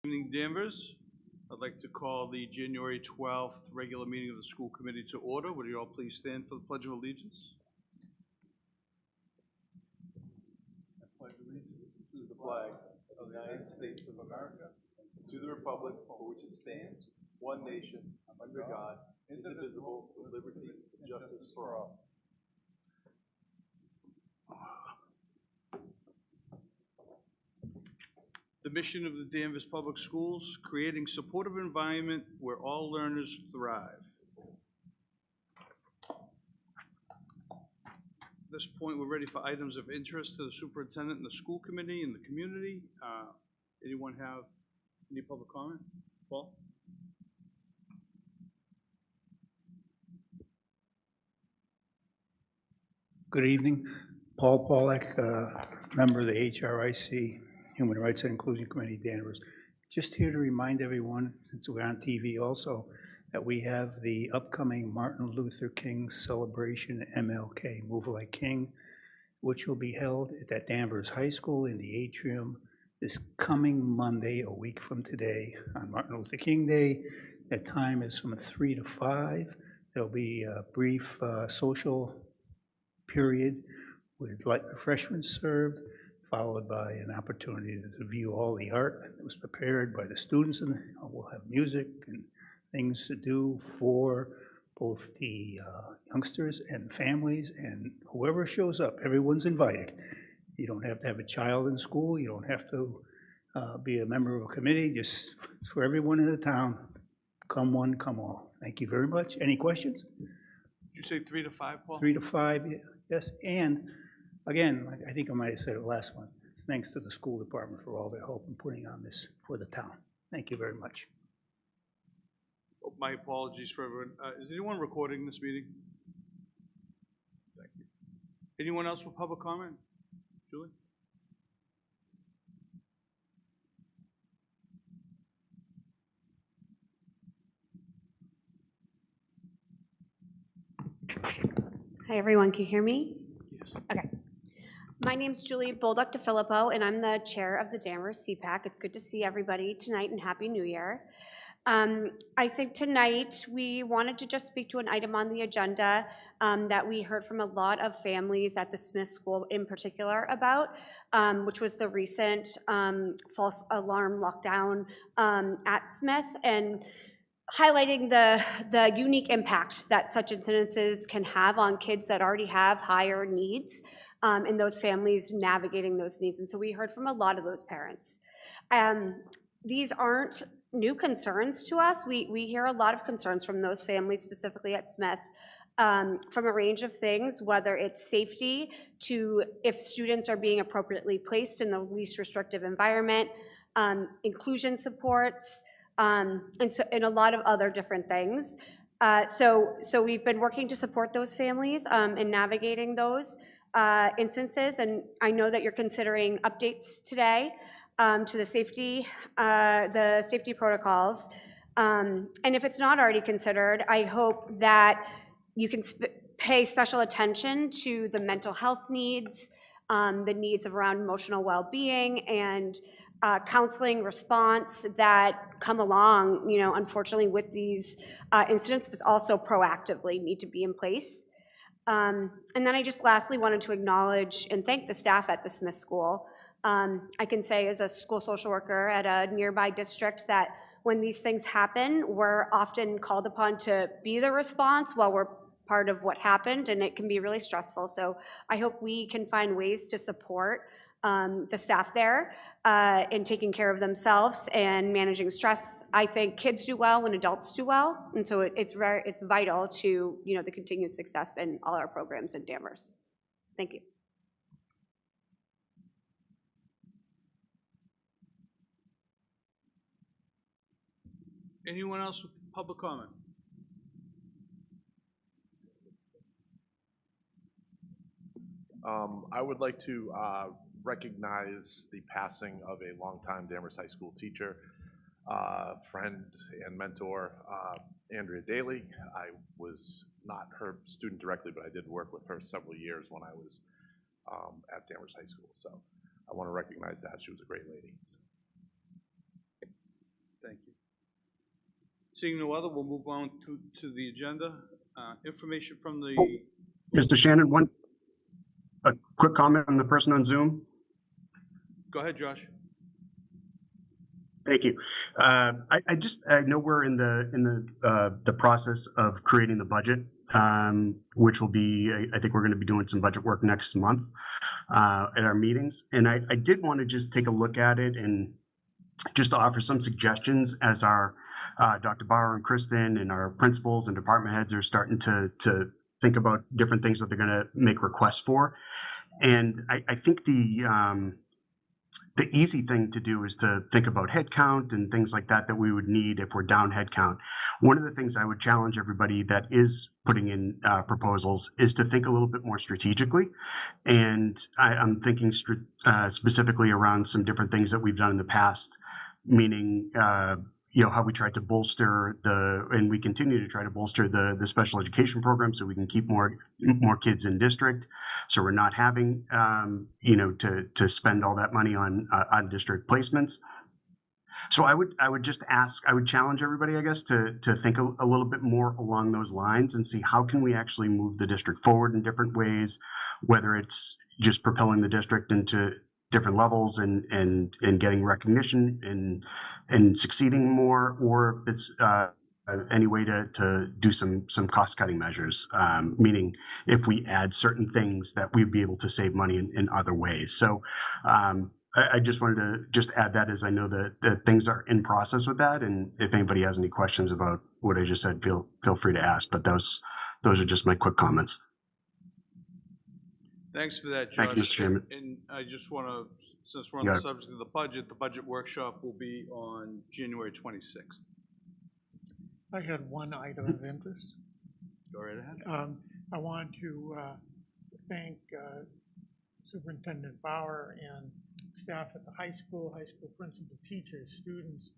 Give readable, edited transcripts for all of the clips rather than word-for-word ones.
Good evening, Danvers. I'd like to call the January 12th regular meeting of the school committee to order. Would you all please stand for the Pledge of Allegiance? I pledge allegiance to the flag of the United States of America, and to the republic for which it stands, one nation, under God, indivisible, with liberty and justice for all. The mission of the Danvers Public Schools, creating supportive environment where all learners thrive. At this point, we're ready for items of interest to the superintendent and the school committee and the community. Anyone have any public comment? Paul? Good evening. Paul Pollack, member of the HRIC, Human Rights and Inclusion Committee, Danvers. Just here to remind everyone, since we're on TV also, that we have the upcoming Martin Luther King celebration, MLK, Move Like King, which will be held at Danvers High School in the atrium this coming Monday, a week from today, on Martin Luther King Day. The time is from 3 to 5. There'll be a brief social period with light refreshments served, followed by an opportunity to view all the art that was prepared by the students, and we'll have music and things to do for both the youngsters and families, and whoever shows up, everyone's invited. You don't have to have a child in school, you don't have to be a member of a committee, just for everyone in the town, come one, come all. Thank you very much. Any questions? Did you say 3 to 5, Paul? 3 to 5, yes, and again, I think I might have said it last one, thanks to the school department for all their help in putting on this for the town. Thank you very much. Oh, my apologies for everyone. Is anyone recording this meeting? Thank you. Anyone else with public comment? Julie? Hi everyone, can you hear me? Yes. Okay. My name's Julie Bolduc DeFilippo, and I'm the chair of the Danvers CPAC. It's good to see everybody tonight, and Happy New Year. I think tonight we wanted to just speak to an item on the agenda that we heard from a lot of families at the Smith School in particular about, which was the recent false alarm lockdown at Smith, and highlighting the unique impact that such incidences can have on kids that already have higher needs, and those families navigating those needs. And so we heard from a lot of those parents. These aren't new concerns to us. We hear a lot of concerns from those families, specifically at Smith, from a range of things, whether it's safety to if students are being appropriately placed in the least restrictive environment, inclusion supports, and a lot of other different things. So we've been working to support those families in navigating those instances, and I know that you're considering updates today to the safety protocols. And if it's not already considered, I hope that you can pay special attention to the mental health needs, the needs around emotional well-being, and counseling response that come along, unfortunately with these incidents, but also proactively need to be in place. And then I just lastly wanted to acknowledge and thank the staff at the Smith School. I can say as a school social worker at a nearby district that when these things happen, we're often called upon to be the response while we're part of what happened, and it can be really stressful. So I hope we can find ways to support the staff there in taking care of themselves and managing stress. I think kids do well when adults do well, and so it's vital to the continued success in all our programs in Danvers. So thank you. Anyone else with public comment? I would like to recognize the passing of a longtime Danvers High School teacher, friend and mentor, Andrea Daly. I was not her student directly, but I did work with her several years when I was at Danvers High School. So I want to recognize that. She was a great lady. So. Seeing no other, we'll move on to the agenda. Information from the. Mr. Shannon, a quick comment on the person on Zoom. Go ahead, Josh. Thank you. I know we're in the process of creating the budget, which will be, I think we're going to be doing some budget work next month at our meetings. And I did want to just take a look at it and just offer some suggestions as our Dr. Bauer and Kristen and our principals and department heads are starting to think about different things that they're going to make requests for. And I think the easy thing to do is to think about head count and things like that we would need if we're down head count. One of the things I would challenge everybody that is putting in proposals is to think a little bit more strategically. And I'm thinking specifically around some different things that we've done in the past, meaning how we tried to bolster and we continue to try to bolster the special education program so we can keep more kids in district. So we're not having, to spend all that money on district placements. So I would just challenge everybody, I guess, to think a little bit more along those lines and see how can we actually move the district forward in different ways, whether it's just propelling the district into different levels and getting recognition and succeeding more, or if it's any way to do some cost cutting measures, meaning if we add certain things that we'd be able to save money in other ways. So I just wanted to just add that, as I know that things are in process with that, and if anybody has any questions about what I just said, feel free to ask, but those are just my quick comments. Thanks for that, Josh. Thank you, Mr. Chairman. And I just want to, since we're on the subject of the budget workshop will be on January 26th. I had one item of interest. Go right ahead. I wanted to thank Superintendent Bauer and staff at the high school principal, teachers, students,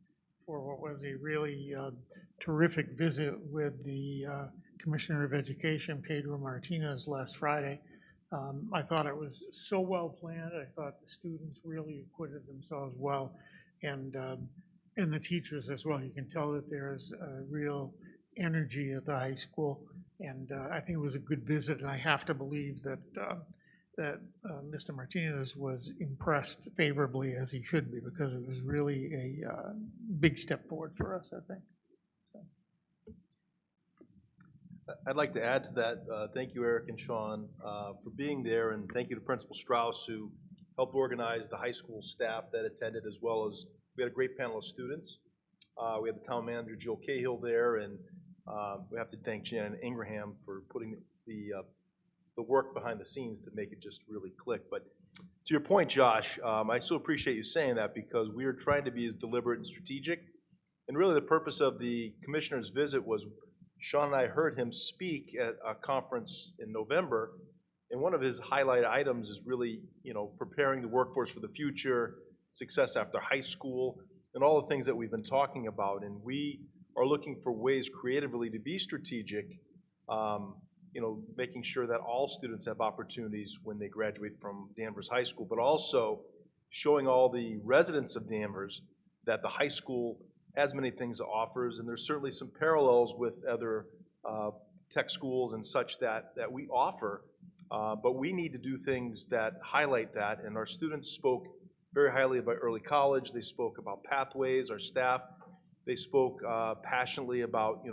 for what was a really terrific visit with the Commissioner of Education, Pedro Martinez, last Friday. I thought it was so well planned. I thought the students really acquitted themselves well, and the teachers as well. You can tell that there's a real energy at the high school, and I think it was a good visit. And I have to believe that Mr. Martinez was impressed favorably, as he should be, because it was really a big step forward for us, I think. I'd like to add to that. Thank you, Eric and Sean, for being there, and thank you to Principal Strauss, who helped organize the high school staff that attended, as well as we had a great panel of students. We had the town manager, Jill Cahill, there, and we have to thank Shannon Ingraham for putting the work behind the scenes to make it just really click. But to your point, Josh, I so appreciate you saying that, because we are trying to be as deliberate and strategic. And really the purpose of the commissioner's visit was Sean and I heard him speak at a conference in November, and one of his highlight items is really, preparing the workforce for the future, success after high school, and all the things that we've been talking about. And we are looking for ways creatively to be strategic, making sure that all students have opportunities when they graduate from Danvers High School, but also showing all the residents of Danvers that the high school has many things it offers, and there's certainly some parallels with other tech schools and such that we offer, but we need to do things that highlight that. And our students spoke very highly about early college. They spoke about pathways. Our staff, they spoke passionately about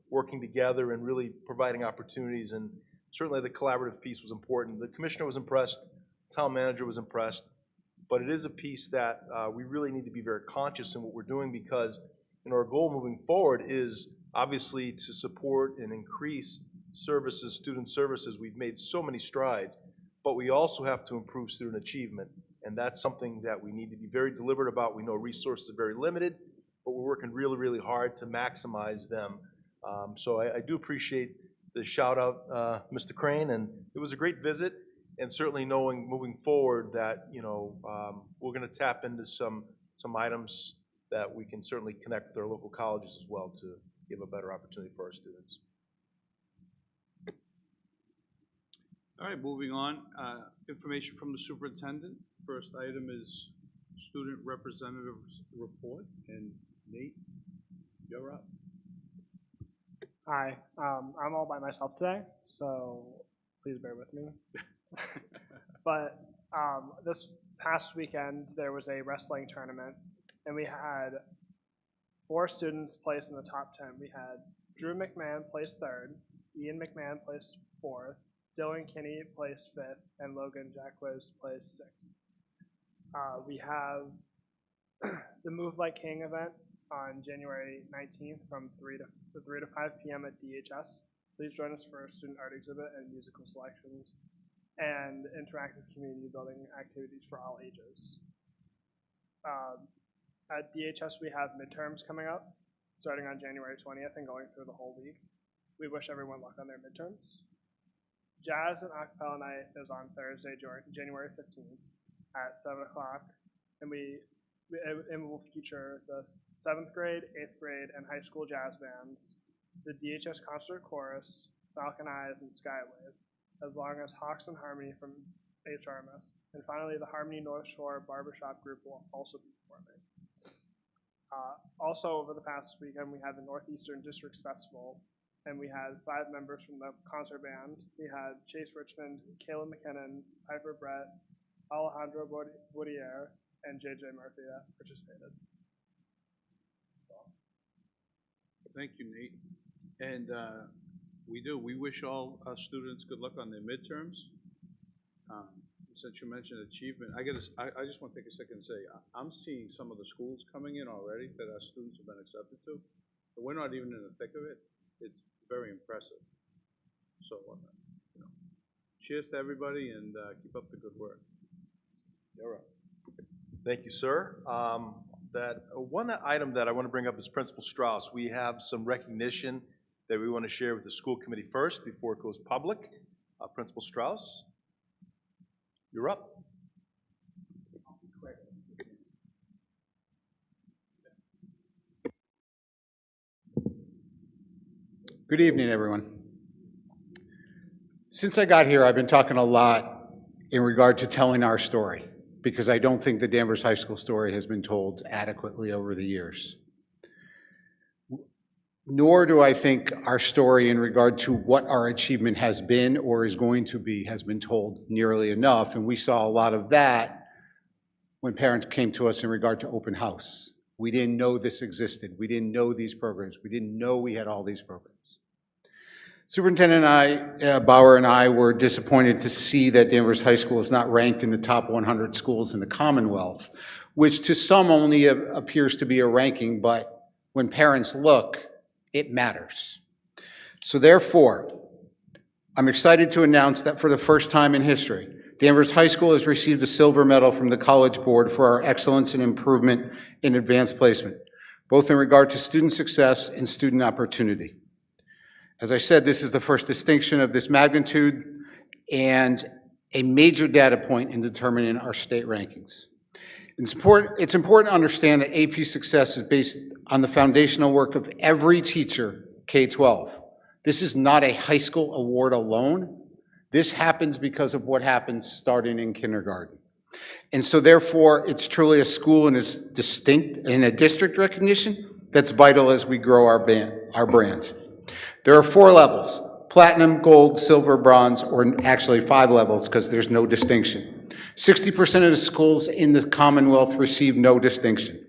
working together and really providing opportunities, and certainly the collaborative piece was important. The commissioner was impressed, the town manager was impressed, but it is a piece that we really need to be very conscious in what we're doing, because our goal moving forward is obviously to support and increase services, student services. We've made so many strides, but we also have to improve student achievement, and that's something that we need to be very deliberate about. We know resources are very limited, but we're working really, really hard to maximize them. So I do appreciate the shout out, Mr. Crane, and it was a great visit, and certainly knowing moving forward that we're going to tap into some items that we can certainly connect with our local colleges as well to give a better opportunity for our students. All right, moving on. Information from the superintendent. First item is student representatives report, and Nate, you're up. Hi, I'm all by myself today, so please bear with me. But this past weekend, there was a wrestling tournament, and we had 4 students placed in the top 10. We had Drew McMahon placed 3rd, Ian McMahon placed 4th, Dylan Kinney placed 5th, and Logan Jacquez placed 6th. We have the Move Like King event on January 19th from 3 to 5 p.m. at DHS. Please join us for a student art exhibit and musical selections and interactive community building activities for all ages. At DHS, we have midterms coming up, starting on January 20th and going through the whole week. We wish everyone luck on their midterms. Jazz and Acapella Night is on Thursday, January 15th at 7 o'clock, and it will feature the 7th grade, 8th grade, and high school jazz bands, the DHS Concert Chorus, Falcon Eyes, and Skywave, as long as Hawks and Harmony from HRMS. And finally, the Harmony North Shore Barbershop Group will also be performing. Also, over the past weekend, we had the Northeastern Districts Festival, and we had 5 members from the concert band. We had Chase Richmond, Kayla McKinnon, Piper Brett, Alejandro Boudier, and JJ Murphy that participated. Thank you, Nate. And we wish all our students good luck on their midterms. Since you mentioned achievement, I just want to take a second and say, I'm seeing some of the schools coming in already that our students have been accepted to. But we're not even in the thick of it. It's very impressive. So, cheers to everybody and keep up the good work. All right. Thank you, sir. That one item that I want to bring up is Principal Strauss. We have some recognition that we want to share with the school committee first before it goes public. Principal Strauss, you're up. Good evening, everyone. Since I got here, I've been talking a lot in regard to telling our story, because I don't think the Danvers High School story has been told adequately over the years. Nor do I think our story in regard to what our achievement has been or is going to be has been told nearly enough, and we saw a lot of that when parents came to us in regard to open house. We didn't know this existed. We didn't know these programs. We didn't know we had all these programs. Superintendent Bauer and I were disappointed to see that Danvers High School is not ranked in the top 100 schools in the Commonwealth, which to some only appears to be a ranking, but when parents look, it matters. So therefore, I'm excited to announce that for the first time in history, Danvers High School has received a silver medal from the College Board for our excellence and improvement in advanced placement, both in regard to student success and student opportunity. As I said, this is the first distinction of this magnitude and a major data point in determining our state rankings. It's important to understand that AP success is based on the foundational work of every teacher, K-12. This is not a high school award alone. This happens because of what happens starting in kindergarten. And so therefore, it's truly a school and is distinct in a district recognition that's vital as we grow our brand. There are 4 levels: platinum, gold, silver, bronze, or actually 5 levels because there's no distinction. 60% of the schools in the Commonwealth receive no distinction.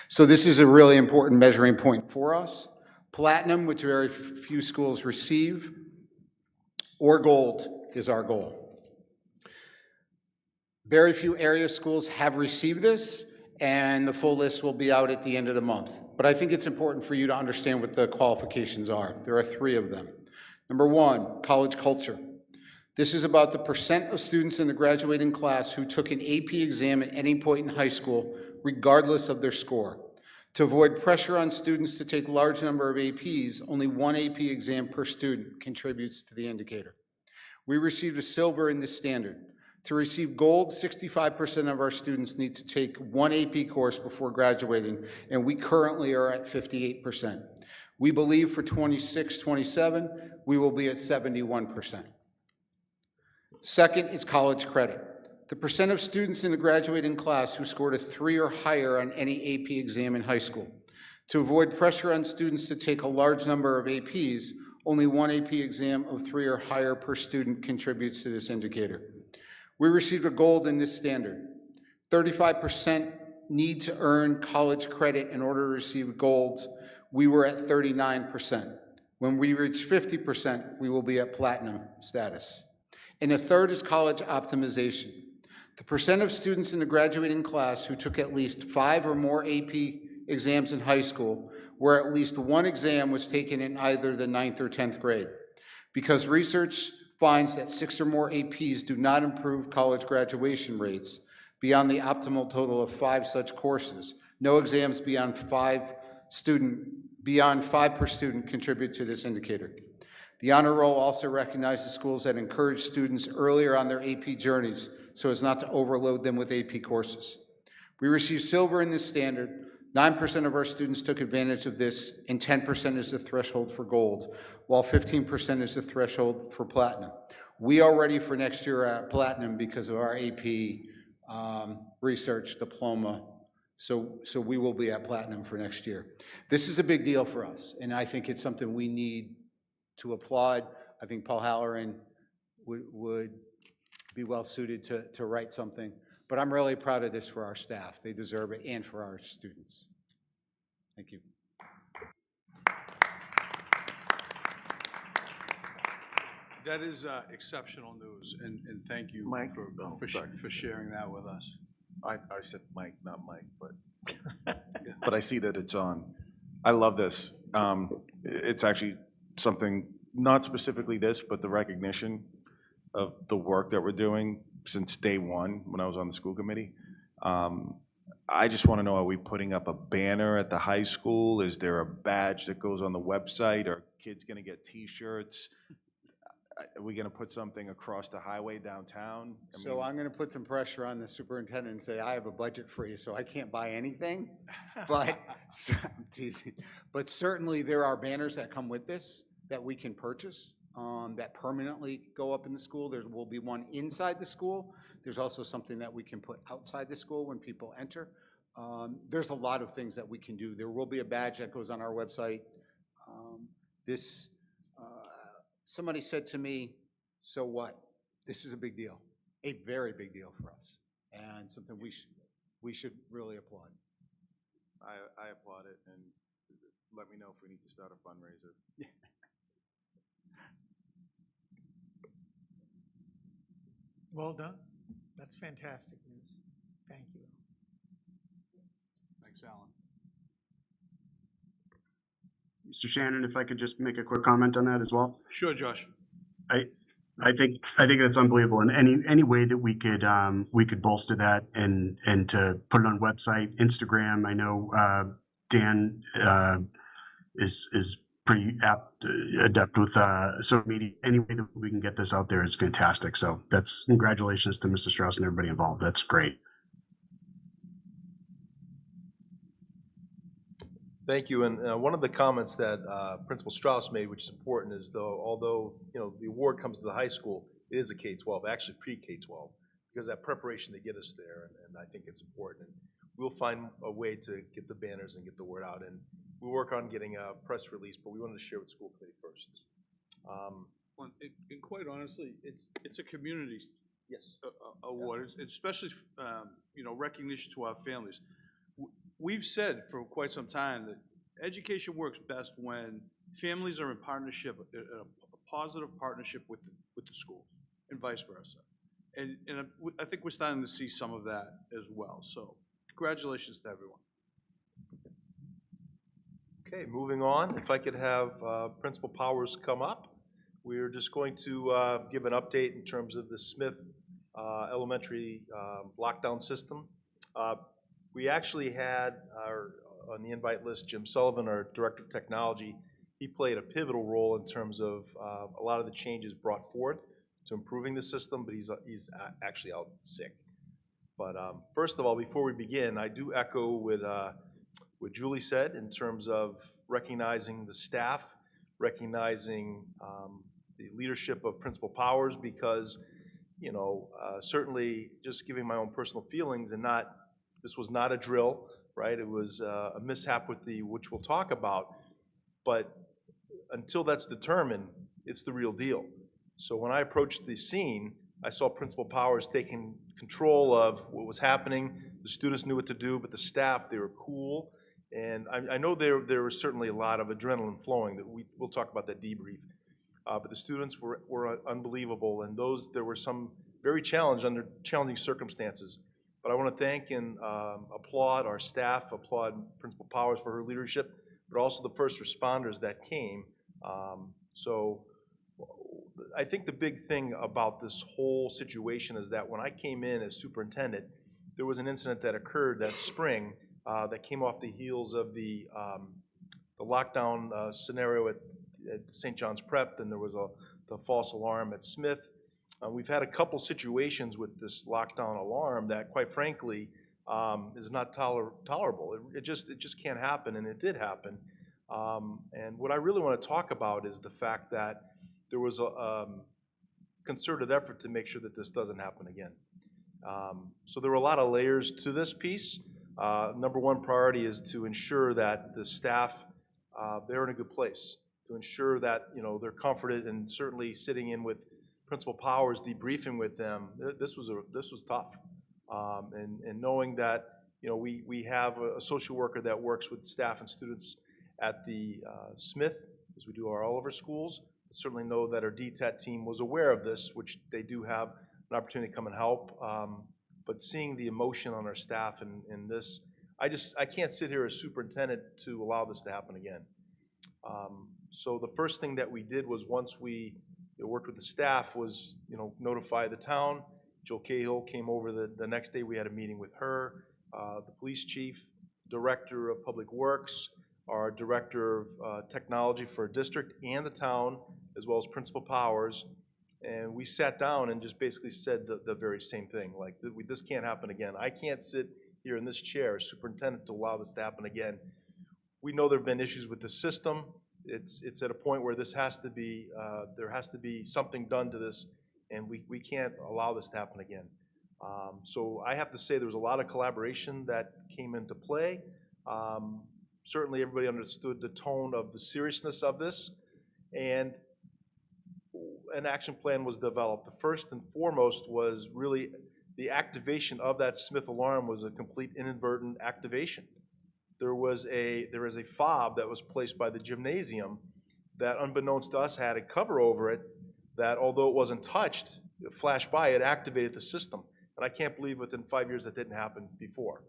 So this is a really important measuring point for us. Platinum, which very few schools receive, or gold is our goal. Very few area schools have received this, and the full list will be out at the end of the month. But I think it's important for you to understand what the qualifications are. There are 3 of them. Number 1, college culture. This is about the percent of students in the graduating class who took an AP exam at any point in high school, regardless of their score. To avoid pressure on students to take a large number of APs, only 1 AP exam per student contributes to the indicator. We received a silver in this standard. To receive gold, 65% of our students need to take 1 AP course before graduating, and we currently are at 58%. We believe for 26-27, we will be at 71%. Second is college credit. The percent of students in the graduating class who scored a 3 or higher on any AP exam in high school. To avoid pressure on students to take a large number of APs, only one AP exam of 3 or higher per student contributes to this indicator. We received a gold in this standard. 35% need to earn college credit in order to receive golds. We were at 39%. When we reach 50%, we will be at platinum status. And a third is college optimization. The percent of students in the graduating class who took at least 5 or more AP exams in high school, where at least one exam was taken in either the 9th or 10th grade. Because research finds that 6 or more APs do not improve college graduation rates beyond the optimal total of 5 such courses. No exams beyond 5 per student contribute to this indicator. The honor roll also recognizes schools that encourage students earlier on their AP journeys so as not to overload them with AP courses. We received silver in this standard. 9% of our students took advantage of this, and 10% is the threshold for gold, while 15% is the threshold for platinum. We are ready for next year at platinum because of our AP research diploma, so we will be at platinum for next year. This is a big deal for us, and I think it's something we need to applaud. I think Paul Halloran would be well suited to write something. But I'm really proud of this for our staff. They deserve it, and for our students. Thank you. That is exceptional news, and thank you Mike? for sharing that with us. I said Mike, not Mike, but but I see that it's on. I love this. It's actually something, not specifically this, but the recognition of the work that we're doing since day one when I was on the school committee. I just want to know, are we putting up a banner at the high school? Is there a badge that goes on the website? Are kids going to get T-shirts? Are we going to put something across the highway downtown? So I'm going to put some pressure on the superintendent and say, I have a budget for you, so I can't buy anything. But I'm teasing. But certainly there are banners that come with this that we can purchase. That permanently go up in the school. There will be one inside the school. There's also something that we can put outside the school when people enter. There's a lot of things that we can do. There will be a badge that goes on our website. Somebody said to me, so what? This is a big deal, a very big deal for us, and something we should really applaud. I applaud it, and let me know if we need to start a fundraiser. Well done. That's fantastic news. Thank you. Thanks, Alan. Mr. Shannon, if I could just make a quick comment on that as well. Sure, Josh. I think that's unbelievable. And any way that we could bolster that and to put it on website, Instagram. I know Dan is pretty adept with social media. Any way that we can get this out there is fantastic. So that's congratulations to Mr. Strauss and everybody involved. That's great. Thank you. And one of the comments that Principal Strauss made, which is important, is although the award comes to the high school, it is a K-12, actually pre-K-12, because that preparation to get us there, and I think it's important. And we'll find a way to get the banners and get the word out. And we'll work on getting a press release, but we wanted to share with the school committee first. And quite honestly, it's a community award, especially recognition to our families. We've said for quite some time that education works best when families are in partnership, a positive partnership with the school, and vice versa. And I think we're starting to see some of that as well. So congratulations to everyone. Okay, moving on. If I could have Principal Powers come up. We're just going to give an update in terms of the Smith Elementary lockdown system. We actually had on the invite list, Jim Sullivan, our Director of Technology. He played a pivotal role in terms of a lot of the changes brought forward to improving the system, but he's actually out sick. But first of all, before we begin, I do echo what Julie said in terms of recognizing the staff, recognizing the leadership of Principal Powers, because certainly just giving my own personal feelings and this was not a drill. right? It was a mishap with which we'll talk about, but until that's determined, it's the real deal. So when I approached the scene, I saw Principal Powers taking control of what was happening. The students knew what to do, but the staff, they were cool. And I know there was certainly a lot of adrenaline flowing. That we'll talk about that debrief. But the students were unbelievable, and there were some very challenging circumstances. But I want to thank and applaud our staff, applaud Principal Powers for her leadership, but also the first responders that came. So I think the big thing about this whole situation is that when I came in as superintendent, there was an incident that occurred that spring that came off the heels of the lockdown scenario at St. John's Prep. Then there was the false alarm at Smith. We've had a couple situations with this lockdown alarm that, quite frankly, is not tolerable. It just can't happen, and it did happen. And what I really want to talk about is the fact that there was a concerted effort to make sure that this doesn't happen again. So there were a lot of layers to this piece. Number one priority is to ensure that the staff, they're in a good place, to ensure that they're comforted, and certainly sitting in with Principal Powers, debriefing with them. This was tough, and knowing that we have a social worker that works with staff and students at the Smith, as we do all of our schools. Certainly know that our DTAT team was aware of this, which they do have an opportunity to come and help. But seeing the emotion on our staff in this, I can't sit here as superintendent to allow this to happen again. So the first thing that we did was, once we worked with the staff, was notify the town. Jill Cahill came over the next day. We had a meeting with her, the police chief, director of public works, our director of technology for our district and the town, as well as Principal Powers. And we sat down and just basically said the very same thing, like, this can't happen again. I can't sit here in this chair as superintendent to allow this to happen again. We know there have been issues with the system. It's at a point where this has to be, there has to be something done to this, and we can't allow this to happen again. So I have to say there was a lot of collaboration that came into play. Certainly everybody understood the tone of the seriousness of this, and an action plan was developed. The first and foremost was really the activation of that Smith alarm was a complete inadvertent activation. There is a fob that was placed by the gymnasium that, unbeknownst to us, had a cover over it that, although it wasn't touched, it flashed by, it activated the system. And I can't believe within 5 years that didn't happen before.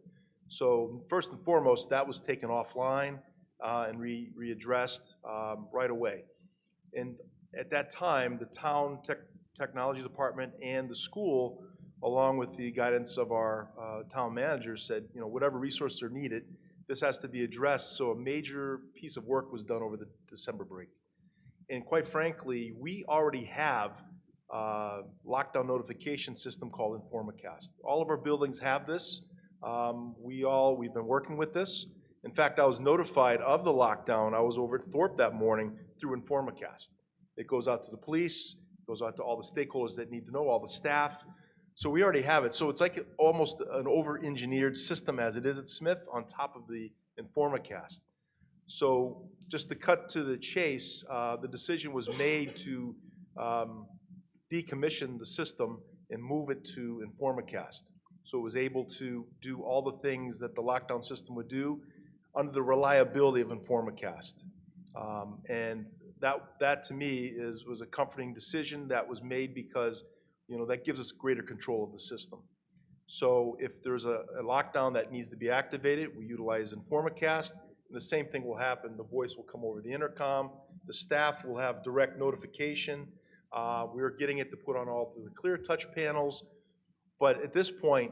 So first and foremost, that was taken offline and readdressed right away. And at that time, the town technology department and the school, along with the guidance of our town manager, said, whatever resources are needed, this has to be addressed. So a major piece of work was done over the December break. And quite frankly, we already have a lockdown notification system called InformaCast. All of our buildings have this. We've been working with this. In fact, I was notified of the lockdown. I was over at Thorpe that morning through InformaCast. It goes out to the police, it goes out to all the stakeholders that need to know, all the staff. So we already have it. So it's like almost an over-engineered system as it is at Smith on top of the InformaCast. So just to cut to the chase, the decision was made to decommission the system and move it to InformaCast. So it was able to do all the things that the lockdown system would do under the reliability of InformaCast. And that to me was a comforting decision that was made, because that gives us greater control of the system. So if there's a lockdown that needs to be activated, we utilize InformaCast, and the same thing will happen. The voice will come over the intercom. The staff will have direct notification. We're getting it to put on all the clear touch panels. But at this point,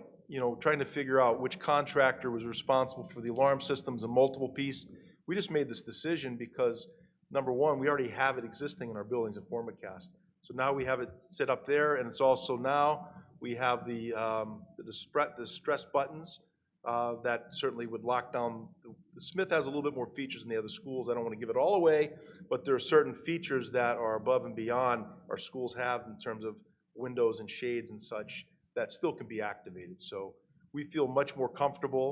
trying to figure out which contractor was responsible for the alarm systems, a multiple piece, we just made this decision because, number one, we already have it existing in our buildings, InformaCast. So now we have it set up there, and it's also now we have the stress buttons that certainly would lock down. The Smith has a little bit more features than the other schools. I don't want to give it all away, but there are certain features that are above and beyond our schools have in terms of windows and shades and such that still can be activated. So we feel much more comfortable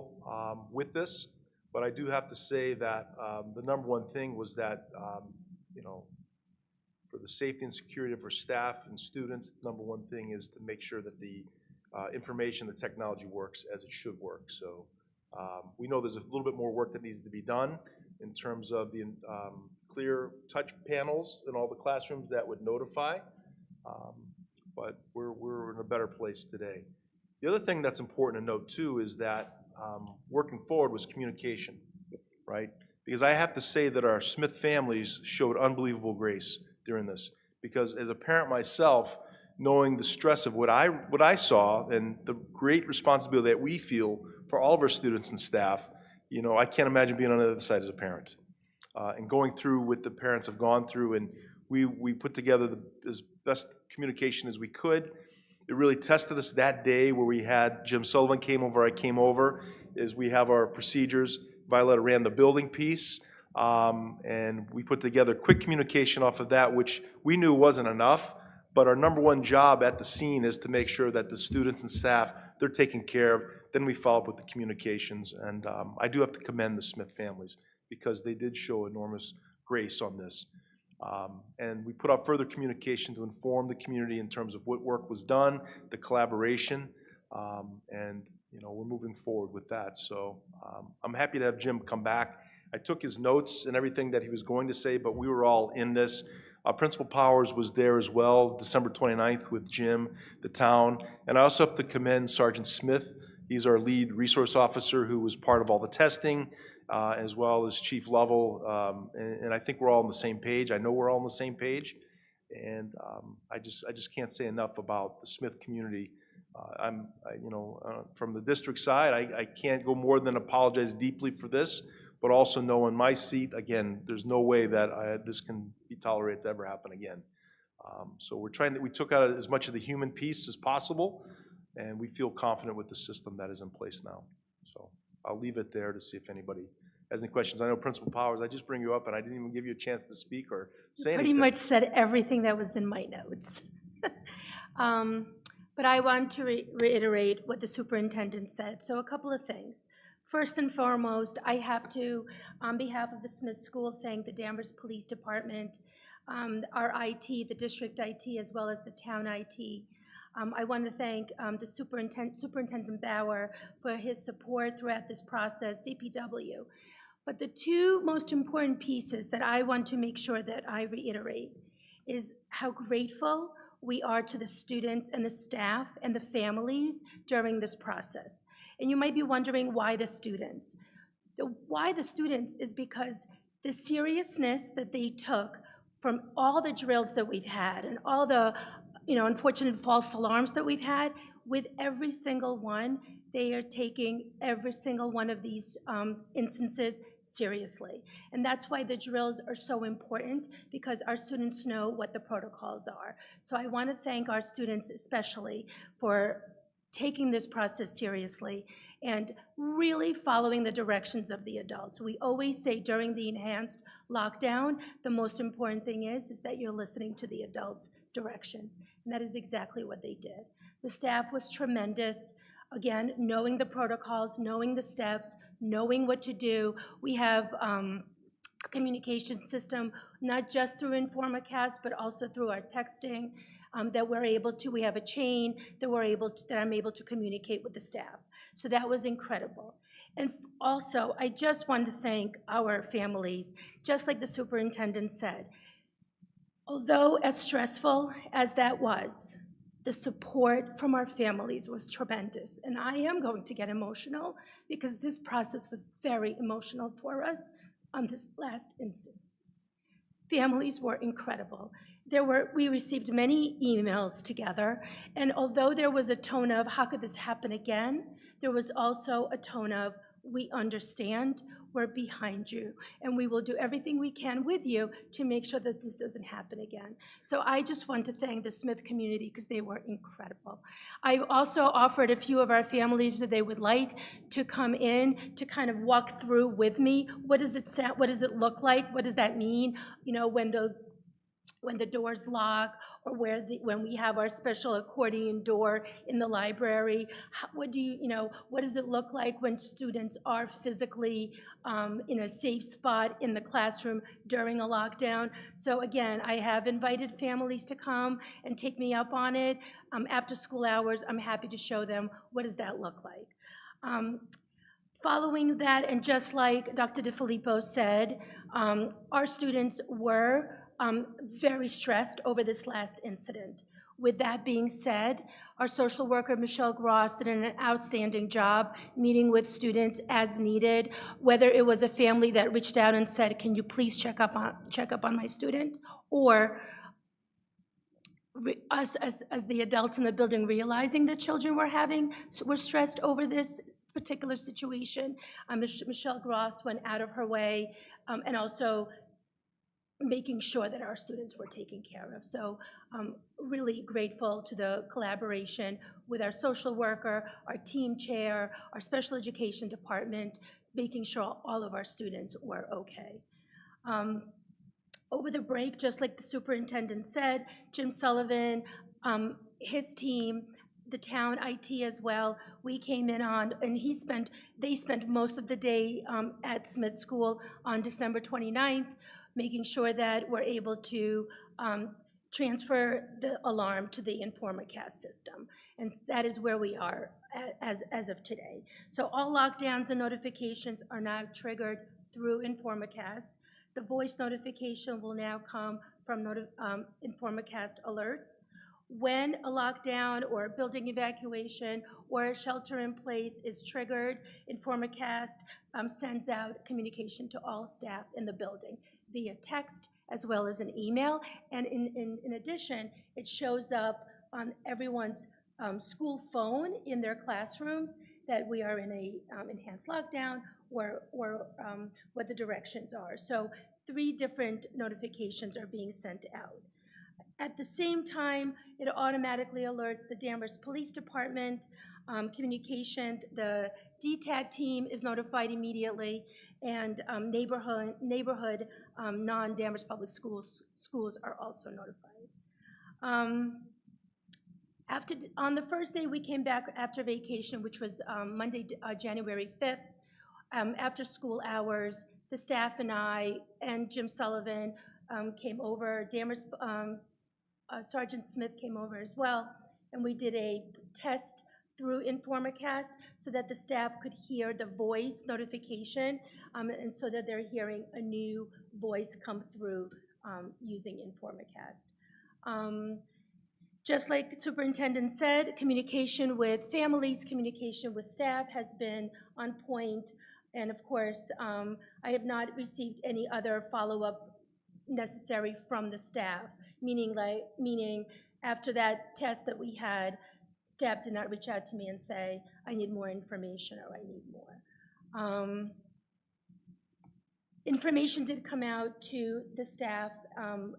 with this, but I do have to say that the number one thing was that, for the safety and security of our staff and students, the number one thing is to make sure that the information, the technology works as it should work. So we know there's a little bit more work that needs to be done in terms of the clear touch panels in all the classrooms that would notify, but we're in a better place today. The other thing that's important to note too is that working forward was communication, right? Because I have to say that our Smith families showed unbelievable grace during this. Because as a parent myself, knowing the stress of what I saw and the great responsibility that we feel for all of our students and staff, I can't imagine being on the other side as a parent. And going through what the parents have gone through, and we put together as best communication as we could. It really tested us that day where we had Jim Sullivan came over, I came over, is we have our procedures. Violetta ran the building piece, and we put together quick communication off of that, which we knew wasn't enough, but our number one job at the scene is to make sure that the students and staff, they're taken care of. Then we follow up with the communications, and I do have to commend the Smith families because they did show enormous grace on this. And we put out further communication to inform the community in terms of what work was done, the collaboration, and we're moving forward with that. So I'm happy to have Jim come back. I took his notes and everything that he was going to say, but we were all in this. Principal Powers was there as well, December 29th with Jim, the town. And I also have to commend Sergeant Smith. He's our lead resource officer who was part of all the testing, as well as Chief Lovell, and I think we're all on the same page. I know we're all on the same page, and I just can't say enough about the Smith community. From the district side, I can't go more than apologize deeply for this, but also know in my seat, again, there's no way that this can be tolerated to ever happen again. So we took out as much of the human piece as possible, and we feel confident with the system that is in place now. So I'll leave it there to see if anybody has any questions. I know Principal Powers, I just bring you up and I didn't even give you a chance to speak or say anything. Pretty much said everything that was in my notes. But I want to reiterate what the superintendent said. So a couple of things. First and foremost, I have to, on behalf of the Smith School, thank the Danvers Police Department, our IT, the district IT, as well as the town IT. I want to thank the Superintendent Bauer for his support throughout this process, DPW. But the two most important pieces that I want to make sure that I reiterate is how grateful we are to the students and the staff and the families during this process. And you might be wondering why the students. Why the students is because the seriousness that they took from all the drills that we've had and all the unfortunate false alarms that we've had, with every single one, they are taking every single one of these instances seriously. And that's why the drills are so important, because our students know what the protocols are. So I want to thank our students especially for taking this process seriously and really following the directions of the adults. We always say during the enhanced lockdown, the most important thing is that you're listening to the adults' directions. And that is exactly what they did. The staff was tremendous. Again, knowing the protocols, knowing the steps, knowing what to do. We have a communication system, not just through InformaCast, but also through our texting, that we're able to, we have a chain that I'm able to communicate with the staff. So that was incredible. And also, I just want to thank our families, just like the superintendent said. Although as stressful as that was, the support from our families was tremendous. And I am going to get emotional because this process was very emotional for us on this last instance. Families were incredible. We received many emails together, and although there was a tone of, how could this happen again? There was also a tone of, we understand, we're behind you, and we will do everything we can with you to make sure that this doesn't happen again. So I just want to thank the Smith community because they were incredible. I also offered a few of our families that they would like to come in to kind of walk through with me. What does it sound, what does it look like? What does that mean? When when the doors lock, or when we have our special accordion door in the library. What does it look like when students are physically in a safe spot in the classroom during a lockdown? So again, I have invited families to come and take me up on it. After school hours, I'm happy to show them what does that look like. Following that, and just like Dr. DeFilippo said, our students were very stressed over this last incident. With that being said, our social worker, Michelle Gross, did an outstanding job meeting with students as needed, whether it was a family that reached out and said, can you please check up on my student, or us as the adults in the building realizing that children were stressed over this particular situation. Michelle Gross went out of her way, and also making sure that our students were taken care of. So really grateful to the collaboration with our social worker, our team chair, our special education department, making sure all of our students were okay. Over the break, just like the superintendent said, Jim Sullivan, his team, the town IT as well, we came in on, and they spent most of the day at Smith School on December 29th, making sure that we're able to transfer the alarm to the InformaCast system. And that is where we are as of today. So all lockdowns and notifications are now triggered through InformaCast. The voice notification will now come from InformaCast alerts. When a lockdown or a building evacuation or a shelter in place is triggered, InformaCast sends out communication to all staff in the building via text as well as an email. And in addition, it shows up on everyone's school phone in their classrooms that we are in a enhanced lockdown or what the directions are. So 3 different notifications are being sent out. At the same time, it automatically alerts the Danvers Police Department communication. The DTAG team is notified immediately, and neighborhood non-Danvers Public Schools are also notified. On the first day we came back after vacation, which was Monday, January 5th, after school hours, the staff and I and Jim Sullivan came over. Danvers Sergeant Smith came over as well, and we did a test through InformaCast so that the staff could hear the voice notification, and so that they're hearing a new voice come through using InformaCast. Just like the superintendent said, communication with families, communication with staff has been on point, and of course, I have not received any other follow-up necessary from the staff, meaning after that test that we had, staff did not reach out to me and say, I need more information or I need more. Information did come out to the staff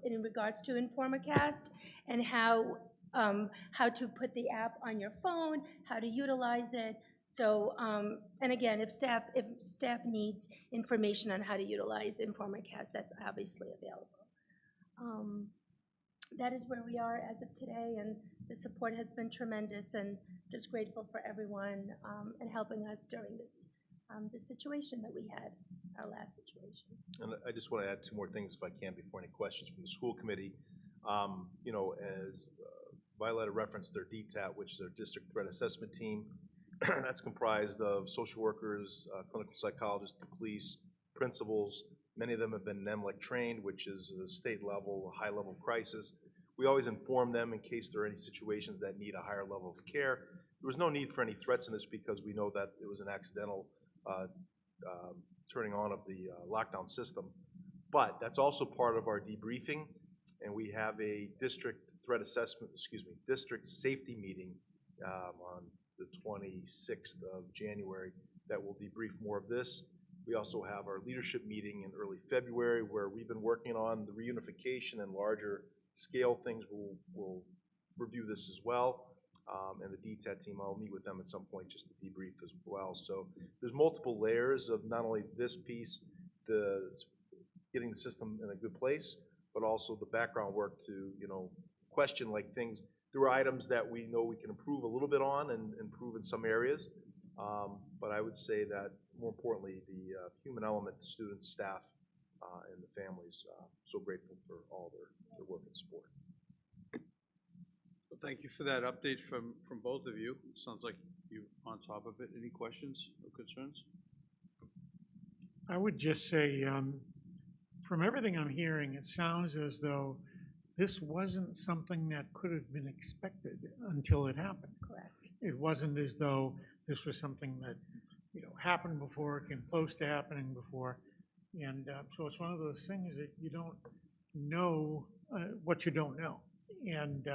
in regards to InformaCast and how to put the app on your phone, how to utilize it. So, and again, if staff needs information on how to utilize InformaCast, that's obviously available. That is where we are as of today, and the support has been tremendous, and just grateful for everyone and helping us during this situation that we had, our last situation. And I just want to add 2 more things if I can before any questions from the school committee. You know, as Violetta referenced, their DTAT, which is their district threat assessment team. That's comprised of social workers, clinical psychologists, the police, principals. Many of them have been NEMLEC trained, which is a state level, a high level crisis. We always inform them in case there are any situations that need a higher level of care. There was no need for any threats in this because we know that it was an accidental turning on of the lockdown system. But that's also part of our debriefing, and we have a district threat assessment, district safety meeting on the 26th of January that will debrief more of this. We also have our leadership meeting in early February where we've been working on the reunification and larger scale things. We'll review this as well. And the DTAT team, I'll meet with them at some point just to debrief as well. So there's multiple layers of not only this piece, getting the system in a good place, but also the background work to, you know, question like things. There were items that we know we can improve a little bit on and improve in some areas. But I would say that more importantly, the human element, the students, staff, and the families, so grateful for all their work and support. Well, thank you for that update from both of you. Sounds like you're on top of it. Any questions or concerns? I would just say, from everything I'm hearing, it sounds as though this wasn't something that could have been expected until it happened. Correct. It wasn't as though this was something that, you know, happened before, came close to happening before. And so it's one of those things that you don't know what you don't know. And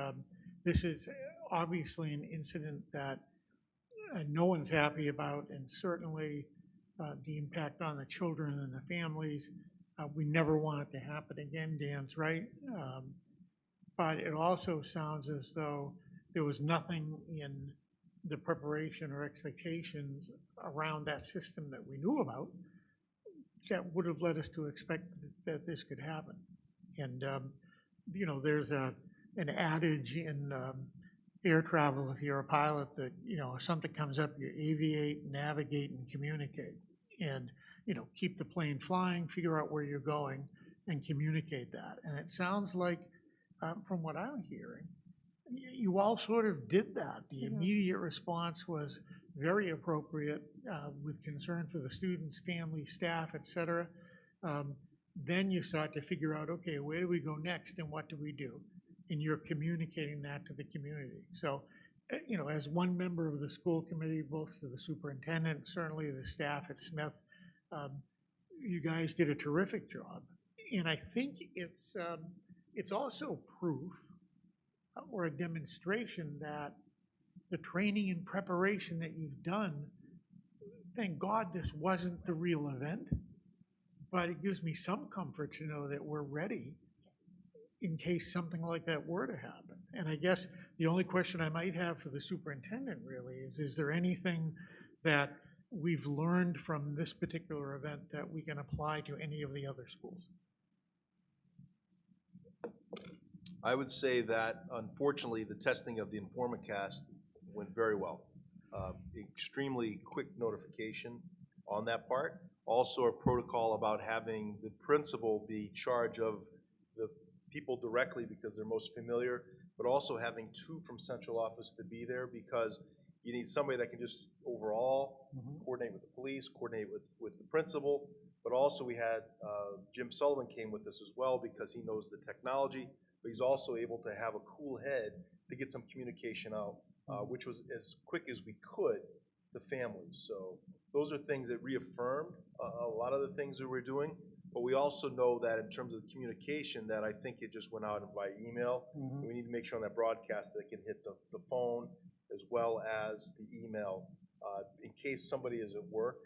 this is obviously an incident that no one's happy about, and certainly the impact on the children and the families. We never want it to happen again, Dan's right. But it also sounds as though there was nothing in the preparation or expectations around that system that we knew about that would have led us to expect that this could happen. And, you know, there's an adage in air travel, if you're a pilot, that, you know, if something comes up, you aviate, navigate, and communicate. And, you know, keep the plane flying, figure out where you're going, and communicate that. And it sounds like, from what I'm hearing, you all sort of did that. The immediate response was very appropriate, with concern for the students, families, staff, et cetera. Then you start to figure out, okay, where do we go next and what do we do? And you're communicating that to the community. So, you know, as one member of the school committee, both to the superintendent, certainly the staff at Smith, you guys did a terrific job. And I think it's also proof or a demonstration that the training and preparation that you've done, thank God this wasn't the real event, but it gives me some comfort to know that we're ready in case something like that were to happen. And I guess the only question I might have for the superintendent really is there anything that we've learned from this particular event that we can apply to any of the other schools? I would say that unfortunately the testing of the InformaCast went very well. Extremely quick notification on that part. Also a protocol about having the principal be charge of the people directly because they're most familiar, but also having two from central office to be there because you need somebody that can just overall coordinate with the police, coordinate with the principal, but also we had Jim Sullivan came with us as well because he knows the technology, but he's also able to have a cool head to get some communication out, which was as quick as we could to families. So those are things that reaffirmed a lot of the things that we're doing, but we also know that in terms of communication that I think it just went out by email. We need to make sure on that broadcast that it can hit the phone as well as the email in case somebody is at work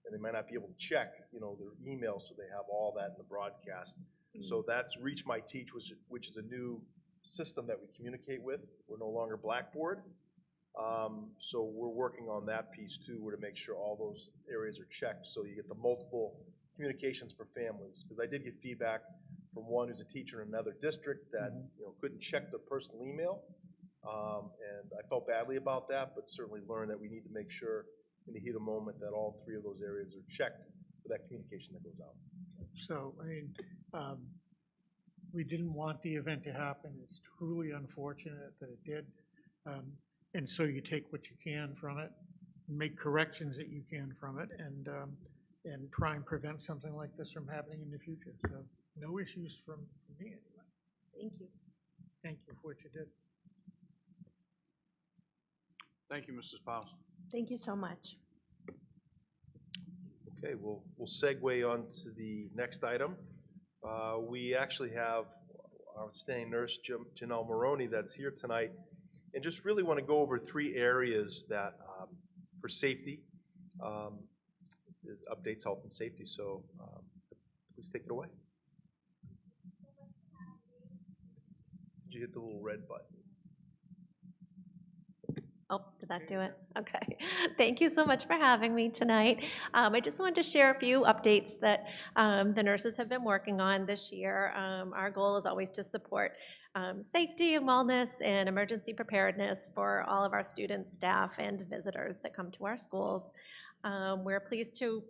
and they might not be able to check, you know, their email, so they have all that in the broadcast. So that's Reach My Teach, which is a new system that we communicate with. We're no longer Blackboard. So we're working on that piece too, where to make sure all those areas are checked so you get the multiple communications for families. Because I did get feedback from one who's a teacher in another district that you know couldn't check their personal email. And I felt badly about that, but certainly learned that we need to make sure in the heat of moment that all three of those areas are checked for that communication that goes out. So, I mean, we didn't want the event to happen. It's truly unfortunate that it did. And so you take what you can from it, make corrections that you can from it, and try and prevent something like this from happening in the future. So no issues from me anyway. Thank you. Thank you for what you did. Thank you, Mrs. Powell. Thank you so much. Okay, we'll segue on to the next item. We actually have our outstanding nurse, Janelle Maroney, that's here tonight, and just really want to go over three areas that for safety, updates health and safety. So please take it away. Did you hit the little red button? Oh, did that do it? Okay. Thank you so much for having me tonight. I just wanted to share a few updates that the nurses have been working on this year. Our goal is always to support safety and wellness and emergency preparedness for all of our students, staff, and visitors that come to our schools. We're pleased to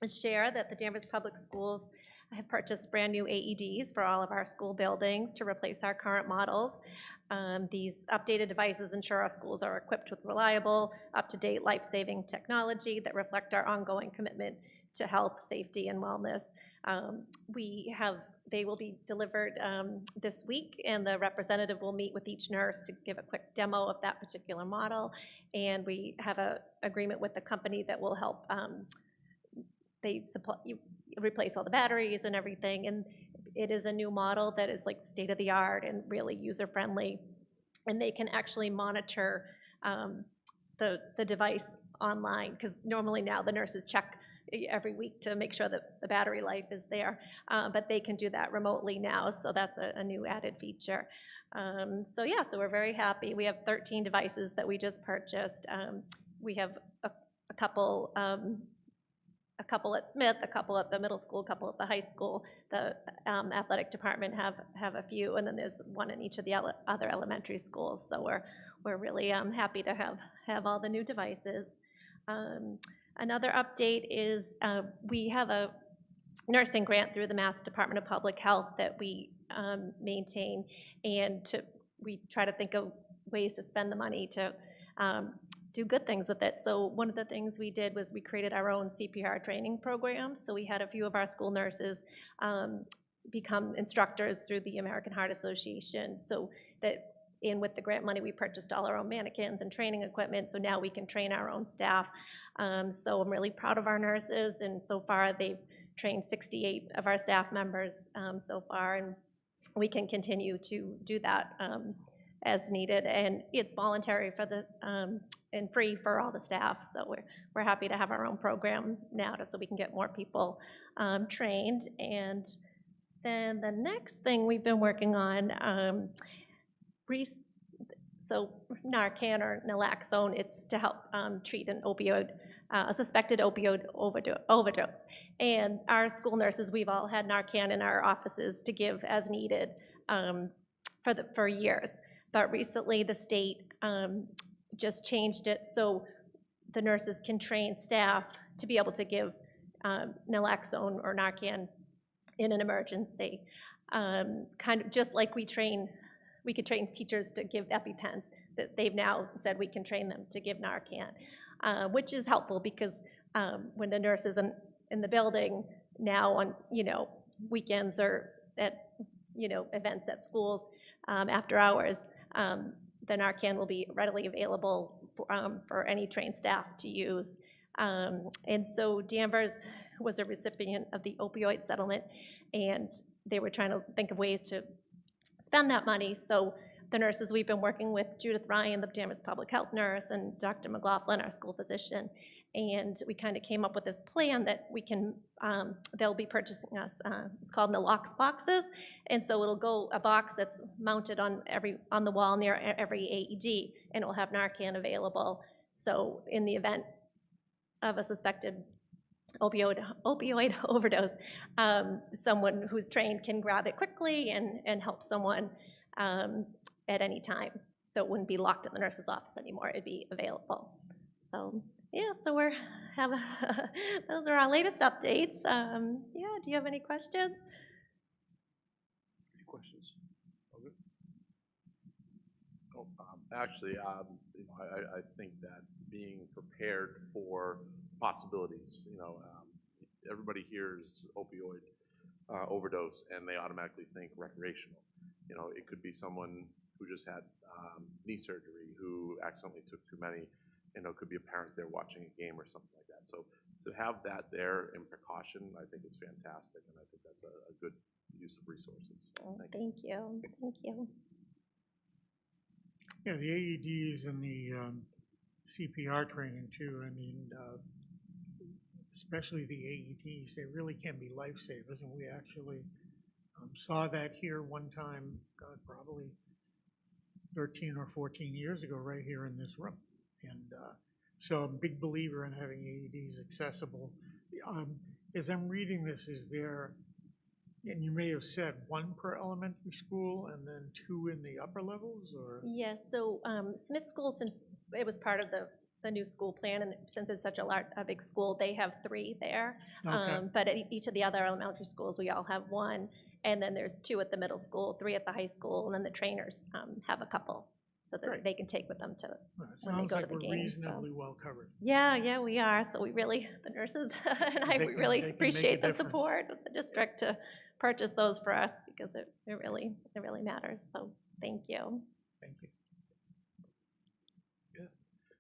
share that the Danvers Public Schools have purchased brand new AEDs for all of our school buildings to replace our current models. These updated devices ensure our schools are equipped with reliable, up-to-date, life-saving technology that reflect our ongoing commitment to health, safety, and wellness. They will be delivered this week, and the representative will meet with each nurse to give a quick demo of that particular model. And we have an agreement with the company that will help. They replace all the batteries and everything, and it is a new model that is like state-of-the-art and really user-friendly, and they can actually monitor the device online, because normally now the nurses check every week to make sure that the battery life is there, but they can do that remotely now, so that's a new added feature. So we're very happy. We have 13 devices that we just purchased. We have a couple at Smith, a couple at the middle school, a couple at the high school. The athletic department have a few, and then there's one in each of the other elementary schools. So we're really happy to have all the new devices. Another update is we have a nursing grant through the Mass Department of Public Health that we maintain, and we try to think of ways to spend the money to do good things with it. So one of the things we did was we created our own CPR training program. So we had a few of our school nurses become instructors through the American Heart Association. So that, and with the grant money, we purchased all our own mannequins and training equipment, so now we can train our own staff. So I'm really proud of our nurses, and so far they've trained 68 of our staff members so far, and we can continue to do that as needed, and it's voluntary for the and free for all the staff. So we're happy to have our own program now, so we can get more people trained. And then the next thing we've been working on, so Narcan or naloxone, it's to help treat a suspected opioid overdose. And our school nurses, we've all had Narcan in our offices to give as needed for years. But recently the state just changed it so the nurses can train staff to be able to give naloxone or Narcan in an emergency. Kind of just like we could train teachers to give EpiPens, that they've now said we can train them to give Narcan, which is helpful because when the nurse is in the building now on weekends or at events at schools after hours, the Narcan will be readily available for any trained staff to use. And so Danvers was a recipient of the opioid settlement, and they were trying to think of ways to spend that money. So the nurses we've been working with, Judith Ryan, the Danvers public health nurse, and Dr. McLaughlin, our school physician, and we kind of came up with this plan that we can, they'll be purchasing us, it's called Nalox boxes, and so it'll go a box that's mounted on the wall near every AED, and it will have Narcan available. So in the event of a suspected opioid overdose, someone who's trained can grab it quickly and help someone at any time. So it wouldn't be locked in the nurse's office anymore, it'd be available. So yeah, so those are our latest updates. Yeah, do you have any questions? Any questions? Okay. Oh, actually, I think that being prepared for possibilities, everybody hears opioid overdose and they automatically think recreational. It could be someone who just had knee surgery, who accidentally took too many. It could be a parent there watching a game or something like that. So to have that there in precaution, I think it's fantastic, and I think that's a good use of resources. Thank you. Thank you. Yeah, the AEDs and the CPR training too, I mean, especially the AEDs, they really can be lifesavers, and we actually saw that here one time, God, probably 13 or 14 years ago right here in this room. And so I'm a big believer in having AEDs accessible. As I'm reading this, is there, and you may have said 1 per elementary school and then 2 in the upper levels, or? Yes, so Smith School, since it was part of the new school plan, and since it's such a big school, they have 3 there. Okay. But at each of the other elementary schools, we all have 1. And then there's 2 at the middle school, 3 at the high school, and then the trainers have a couple, so that Great. they can take with them to Well, it when they sounds go to like the we're games. So. reasonably well covered. Yeah, we are. So we really, the nurses and I, They we can- really they can make a appreciate the difference. support of the district to purchase those for us, because it really matters. So thank you. Thank you.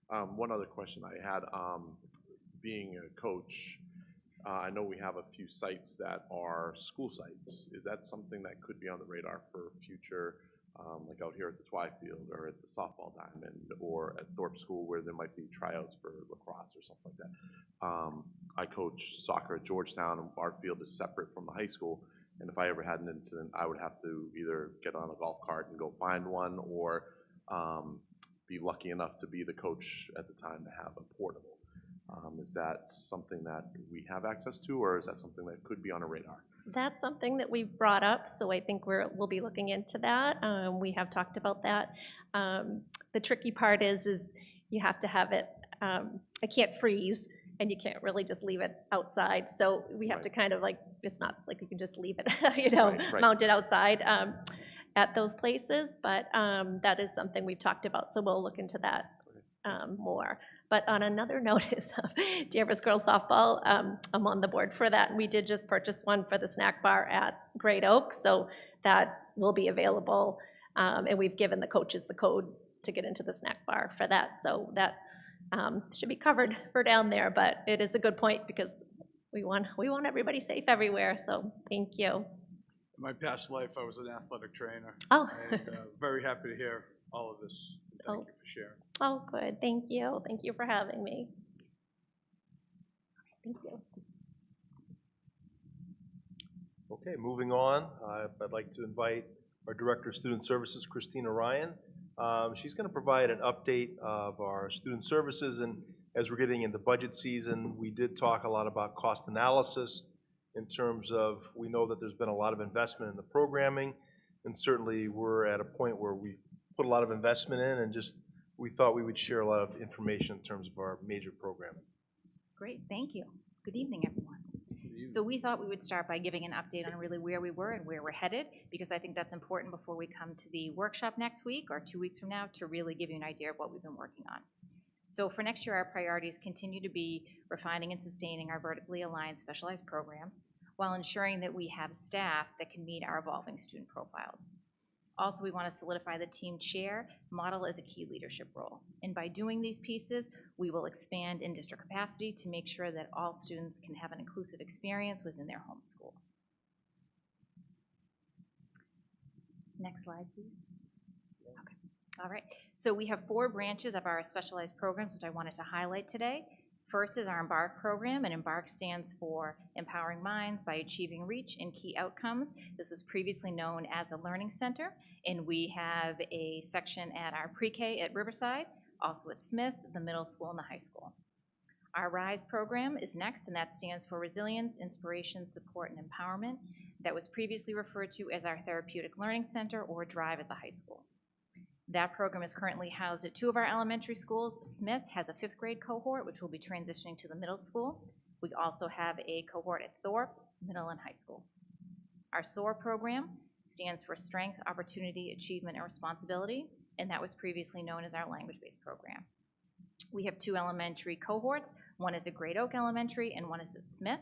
One other question I had, being a coach, I know we have a few sites that are school sites. Is that something that could be on the radar for future, like out here at the Twy Field or at the softball diamond or at Thorpe School where there might be tryouts for lacrosse or something like that? I coach soccer at Georgetown, and our field is separate from the high school. And if I ever had an incident, I would have to either get on a golf cart and go find one, or be lucky enough to be the coach at the time to have a portable. Is that something that we have access to, or is that something that could be on a radar? That's something that we've brought up, so I think we'll be looking into that. We have talked about that. The tricky part is you have to have it, it can't freeze, and you can't really just leave it outside. So we have to kind of like, it's not like you can just leave it, Right. mounted outside at those places, but that is something we've talked about, so we'll look into that more. But on another note is Danvers Girls Softball, I'm on the board for that, and we did just purchase one for the snack bar at Great Oak, so that will be available, and we've given the coaches the code to get into the snack bar for that, so that should be covered for down there, but it is a good point because we want everybody safe everywhere, so thank you. In my past life, I was an athletic trainer. Oh. And very happy to hear all of this. Thank you for sharing. Oh, good, thank you. Thank you for having me. Thank you. Okay, moving on, I'd like to invite our Director of Student Services, Christina Ryan. She's going to provide an update of our student services, and as we're getting into budget season, we did talk a lot about cost analysis in terms of, we know that there's been a lot of investment in the programming, and certainly we're at a point where we put a lot of investment in, and just we thought we would share a lot of information in terms of our major programming. Great, thank you. Good evening, everyone. So we thought we would start by giving an update on really where we were and where we're headed, because I think that's important before we come to the workshop next week or 2 weeks from now to really give you an idea of what we've been working on. So for next year, our priorities continue to be refining and sustaining our vertically aligned specialized programs while ensuring that we have staff that can meet our evolving student profiles. Also, we want to solidify the team chair model as a key leadership role. And by doing these pieces, we will expand in district capacity to make sure that all students can have an inclusive experience within their home school. Next slide, please. Okay. All right. So we have 4 branches of our specialized programs, which I wanted to highlight today. First is our EMBARK program, and EMBARK stands for Empowering Minds by Achieving Reach and Key Outcomes. This was previously known as the Learning Center, and we have a section at our pre-K at Riverside, also at Smith, the middle school, and the high school. Our RISE program is next, and that stands for Resilience, Inspiration, Support, and Empowerment. That was previously referred to as our Therapeutic Learning Center or DRIVE at the high school. That program is currently housed at 2 of our elementary schools. Smith has a 5th grade cohort, which will be transitioning to the middle school. We also have a cohort at Thorpe, middle and high school. Our SOAR program stands for Strength, Opportunity, Achievement, and Responsibility, and that was previously known as our language-based program. We have 2 elementary cohorts. One is at Great Oak Elementary, and one is at Smith,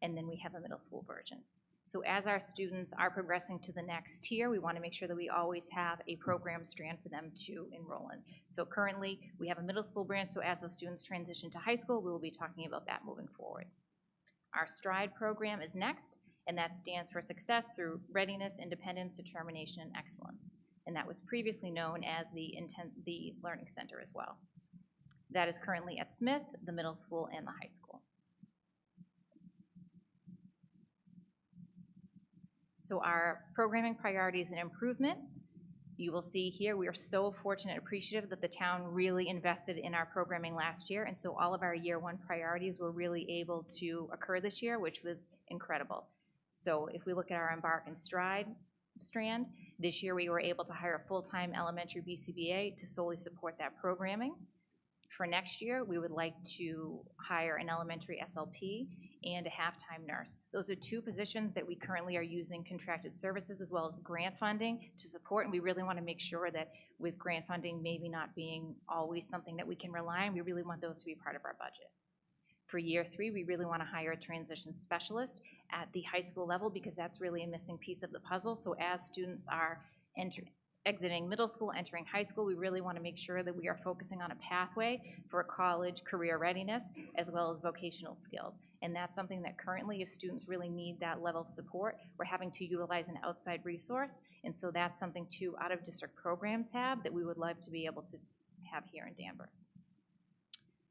and then we have a middle school version. So as our students are progressing to the next tier, we want to make sure that we always have a program strand for them to enroll in. So currently, we have a middle school branch, so as those students transition to high school, we will be talking about that moving forward. Our STRIDE program is next, and that stands for Success Through Readiness, Independence, Determination, and Excellence. And that was previously known as the Learning Center as well. That is currently at Smith, the middle school, and the high school. So our programming priorities and improvement, You will see here, we are so fortunate and appreciative that the town really invested in our programming last year, and so all of our year one priorities were really able to occur this year, which was incredible. So if we look at our Embark and Stride strand, this year we were able to hire a full-time elementary BCBA to solely support that programming. For next year, we would like to hire an elementary SLP and a half-time nurse. Those are two positions that we currently are using contracted services as well as grant funding to support, and we really want to make sure that with grant funding maybe not being always something that we can rely on, we really want those to be part of our budget. For year three, we really want to hire a transition specialist at the high school level because that's really a missing piece of the puzzle. So as students are exiting middle school, entering high school, we really want to make sure that we are focusing on a pathway for college career readiness as well as vocational skills. And that's something that currently, if students really need that level of support, we're having to utilize an outside resource. And so that's something two out-of-district programs have that we would love to be able to have here in Danvers.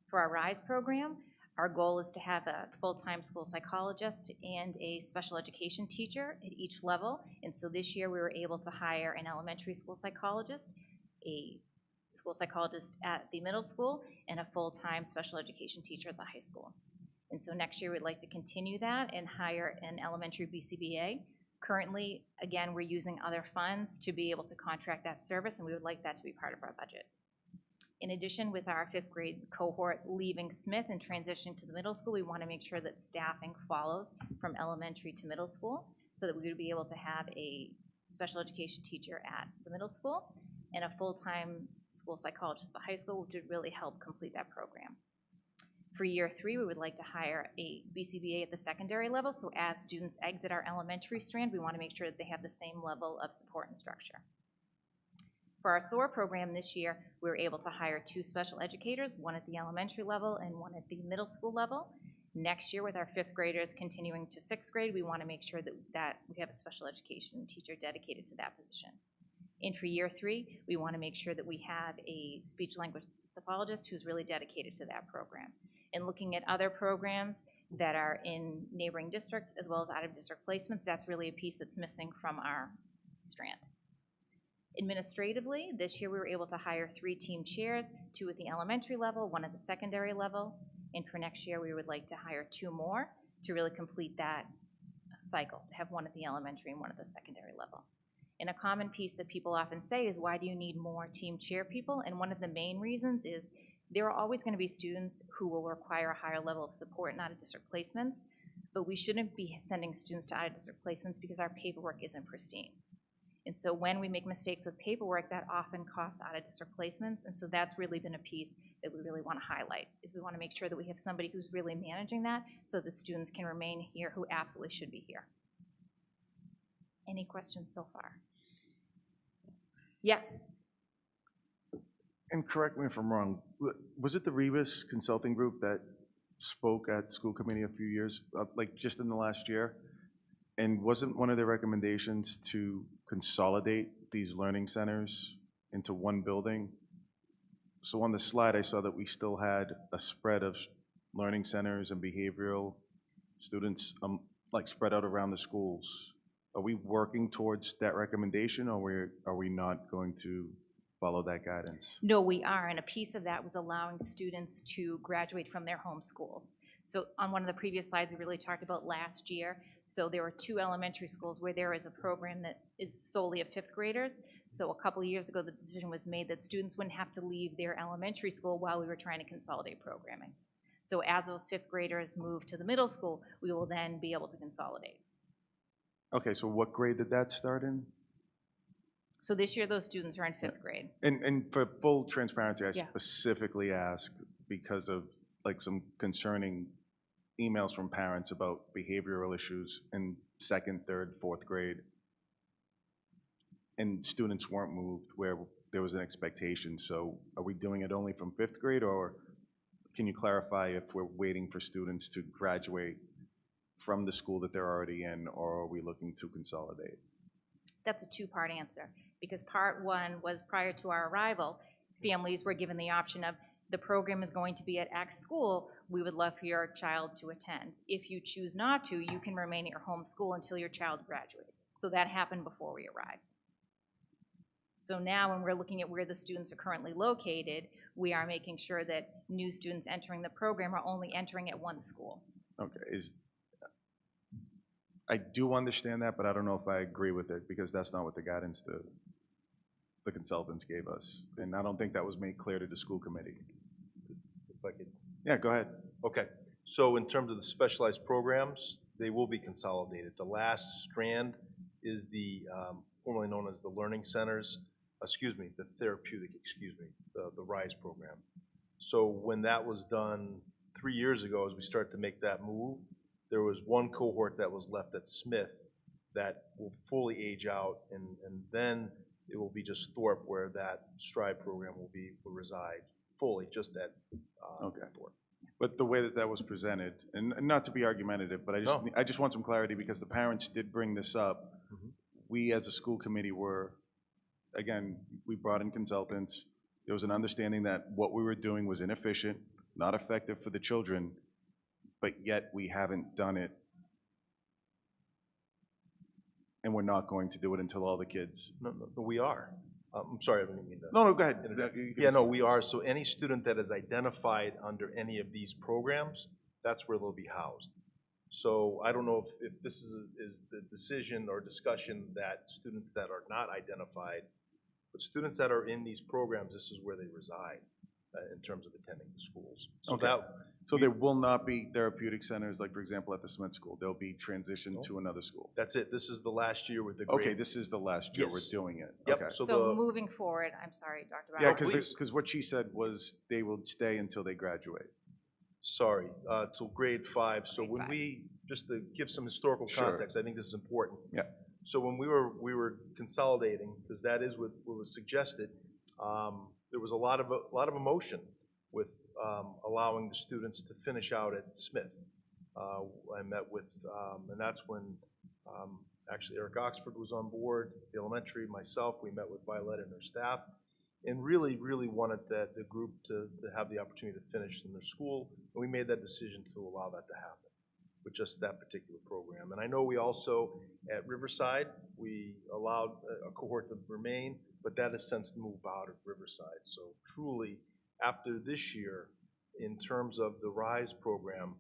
For our RISE program, our goal is to have a full-time school psychologist and a special education teacher at each level. And so this year we were able to hire an elementary school psychologist, a school psychologist at the middle school, and a full-time special education teacher at the high school. And so next year we'd like to continue that and hire an elementary BCBA. Currently, again, we're using other funds to be able to contract that service, and we would like that to be part of our budget. In addition, with our fifth grade cohort leaving Smith and transitioning to the middle school, we want to make sure that staffing follows from elementary to middle school so that we would be able to have a special education teacher at the middle school and a full-time school psychologist at the high school, which would really help complete that program. For year three, we would like to hire a BCBA at the secondary level, so as students exit our elementary strand, we want to make sure that they have the same level of support and structure. For our SOAR program this year, we were able to hire 2 special educators, one at the elementary level and one at the middle school level. Next year, with our 5th graders continuing to 6th grade, we want to make sure that we have a special education teacher dedicated to that position. And for year 3, we want to make sure that we have a speech language pathologist who's really dedicated to that program. And looking at other programs that are in neighboring districts as well as out-of-district placements, that's really a piece that's missing from our strand. Administratively, this year we were able to hire 3 team chairs, 2 at the elementary level, 1 at the secondary level, and for next year we would like to hire 2 more to really complete that cycle, to have 1 at the elementary and 1 at the secondary level. And a common piece that people often say is, why do you need more team chair people? And one of the main reasons is there are always going to be students who will require a higher level of support in out-of-district placements, but we shouldn't be sending students to out-of-district placements because our paperwork isn't pristine. And so when we make mistakes with paperwork, that often costs out-of-district placements, and so that's really been a piece that we really want to highlight, is we want to make sure that we have somebody who's really managing that so the students can remain here who absolutely should be here. Any questions so far? Yes? And correct me if I'm wrong, was it the Rebus Consulting Group that spoke at school committee a few years, like just in the last year? And wasn't one of their recommendations to consolidate these learning centers into one building? So on the slide, I saw that we still had a spread of learning centers and behavioral students like spread out around the schools. Are we working towards that recommendation, or are we not going to follow that guidance? No, we are, and a piece of that was allowing students to graduate from their home schools. So on one of the previous slides, we really talked about last year. So there were 2 elementary schools where there is a program that is solely of 5th graders. So a couple of years ago, the decision was made that students wouldn't have to leave their elementary school while we were trying to consolidate programming. So as those 5th graders move to the middle school, we will then be able to consolidate. Okay, so what grade did that start in? So this year, those students are in 5th grade. And for full transparency, I Yeah. specifically ask because of like some concerning emails from parents about behavioral issues in 2nd, 3rd, 4th grade. And students weren't moved where there was an expectation. So are we doing it only from 5th grade, or can you clarify if we're waiting for students to graduate from the school that they're already in, or are we looking to consolidate? That's a 2-part answer, because part 1 was prior to our arrival, families were given the option of, the program is going to be at X school, we would love for your child to attend. If you choose not to, you can remain at your home school until your child graduates. So that happened before we arrived. So now when we're looking at where the students are currently located, we are making sure that new students entering the program are only entering at one school. Okay, I do understand that, but I don't know if I agree with it, because that's not what the guidance the consultants gave us. And I don't think that was made clear to the school committee. If I could. Yeah, go ahead. Okay, so in terms of the specialized programs, they will be consolidated. The last strand is the, formerly known as the learning centers, the therapeutic, the RISE program. So when that was done 3 years ago, as we started to make that move, there was one cohort that was left at Smith that will fully age out, and then it will be just Thorpe where that STRIDE program will reside fully, just at Okay. Thorpe. But the way that that was presented, and not to be argumentative, but No. I just want some clarity, because the parents did bring this up. Mhm. We, as a school committee, were, again, we brought in consultants. There was an understanding that what we were doing was inefficient, not effective for the children, but yet we haven't done it. And we're not going to do it until all the kids. No, we are. I'm sorry, I didn't mean that. No, go ahead. Yeah, no, we are. So any student that is identified under any of these programs, that's where they'll be housed. So I don't know if this is the decision or discussion that students that are not identified, but students that are in these programs, this is where they reside in terms of attending the schools. So Okay. that, So there will not be therapeutic centers, like, for example, at the Smith School. They'll be transitioned to another school. that's it. This is the last year with the grade. Okay, this is the last year we're Yes. doing it. Yep, Okay. so So the- moving forward, I'm sorry, Dr. Yeah, Bauer. because what she said was they will stay until they graduate. Sorry, till grade 5. So Grade when 5. we, just to give some historical Sure. context, I think this is important. Yeah. So when we were consolidating, because that is what was suggested, there was a lot of emotion with allowing the students to finish out at Smith. I met with, and that's when actually Eric Oxford was on board, the elementary, myself, we met with Violet and her staff, and really wanted the group to have the opportunity to finish in their school, and we made that decision to allow that to happen with just that particular program. And I know we also, at Riverside, we allowed a cohort to remain, but that has since moved out of Riverside. So truly, after this year, in terms of the RISE program,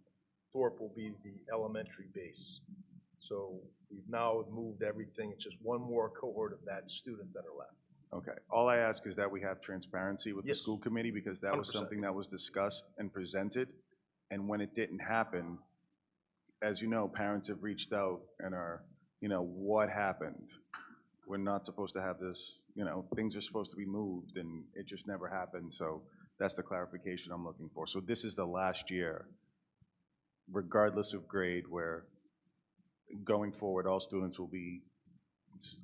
Thorpe will be the elementary base. So we've now moved everything, it's just one more cohort of that students that are left. Okay. All I ask is that we have transparency with the Yes. school committee, because that was 100%. something that was discussed and presented. And when it didn't happen, as you know, parents have reached out and are, what happened? We're not supposed to have this, things are supposed to be moved, and it just never happened. So that's the clarification I'm looking for. So this is the last year, regardless of grade, where going forward, all students will be,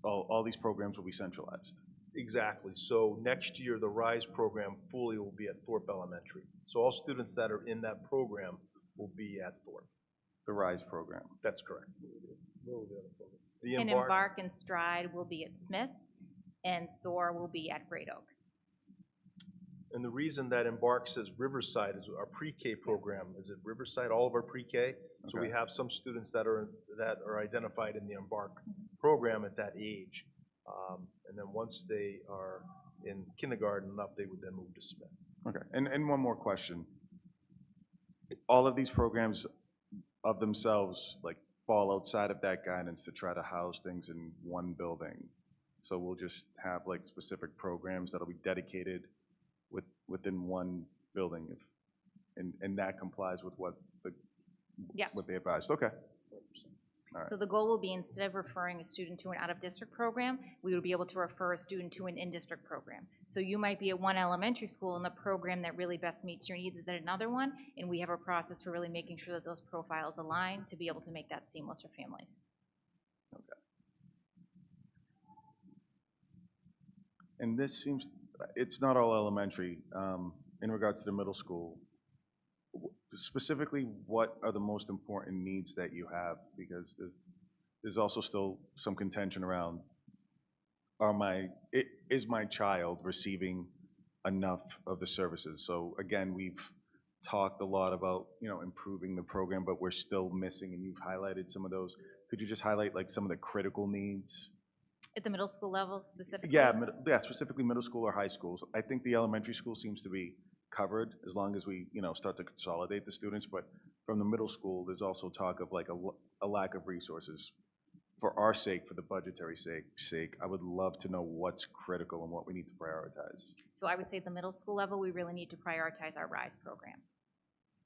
all these programs will be centralized. Exactly. So next year, the RISE program fully will be at Thorpe Elementary. So all students that are in that program will be at Thorpe. The RISE program. That's correct. The And Embark, Embark and STRIDE will be at Smith, and SOAR will be at Great Oak. and the reason that Embark says Riverside is our pre-K program is at Riverside, all of our pre-K. So we Okay. have some students that are identified in the Embark program at that age. And then once they are in kindergarten and up, they would then move to Smith. Okay, and one more question. All of these programs of themselves, like, fall outside of that guidance to try to house things in one building. So we'll just have, like, specific programs that'll be dedicated within one building, and that complies with what Yes. what they advised. Okay. All right. So the goal will be, instead of referring a student to an out-of-district program, we would be able to refer a student to an in-district program. So you might be at one elementary school, and the program that really best meets your needs is at another one, and we have a process for really making sure that those profiles align to be able to make that seamless for families. And this seems, it's not all elementary, in regards to the middle school. Specifically, what are the most important needs that you have? Because there's also still some contention around, is my child receiving enough of the services? So again, we've talked a lot about, improving the program, but we're still missing, and you've highlighted some of those. Could you just highlight, like, some of the critical needs At the middle school level specifically? Yeah, specifically middle school or high schools. I think the elementary school seems to be covered as long as we, start to consolidate the students. But from the middle school, there's also talk of like a lack of resources. For our sake, for the budgetary sake, I would love to know what's critical and what we need to prioritize. So I would say at the middle school level, we really need to prioritize our RISE program.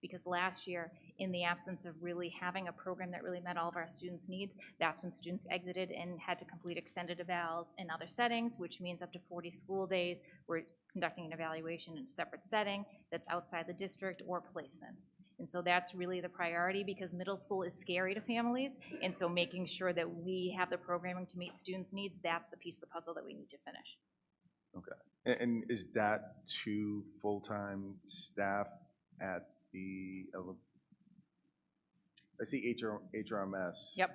Because last year, in the absence of really having a program that really met all of our students' needs, that's when students exited and had to complete extended evals in other settings, which means up to 40 school days. We're conducting an evaluation in a separate setting that's outside the district or placements. And so that's really the priority because middle school is scary to families. And so making sure that we have the programming to meet students' needs, that's the piece of the puzzle that we need to finish. Okay. And is that 2 full-time staff at I see HRMS. Yep.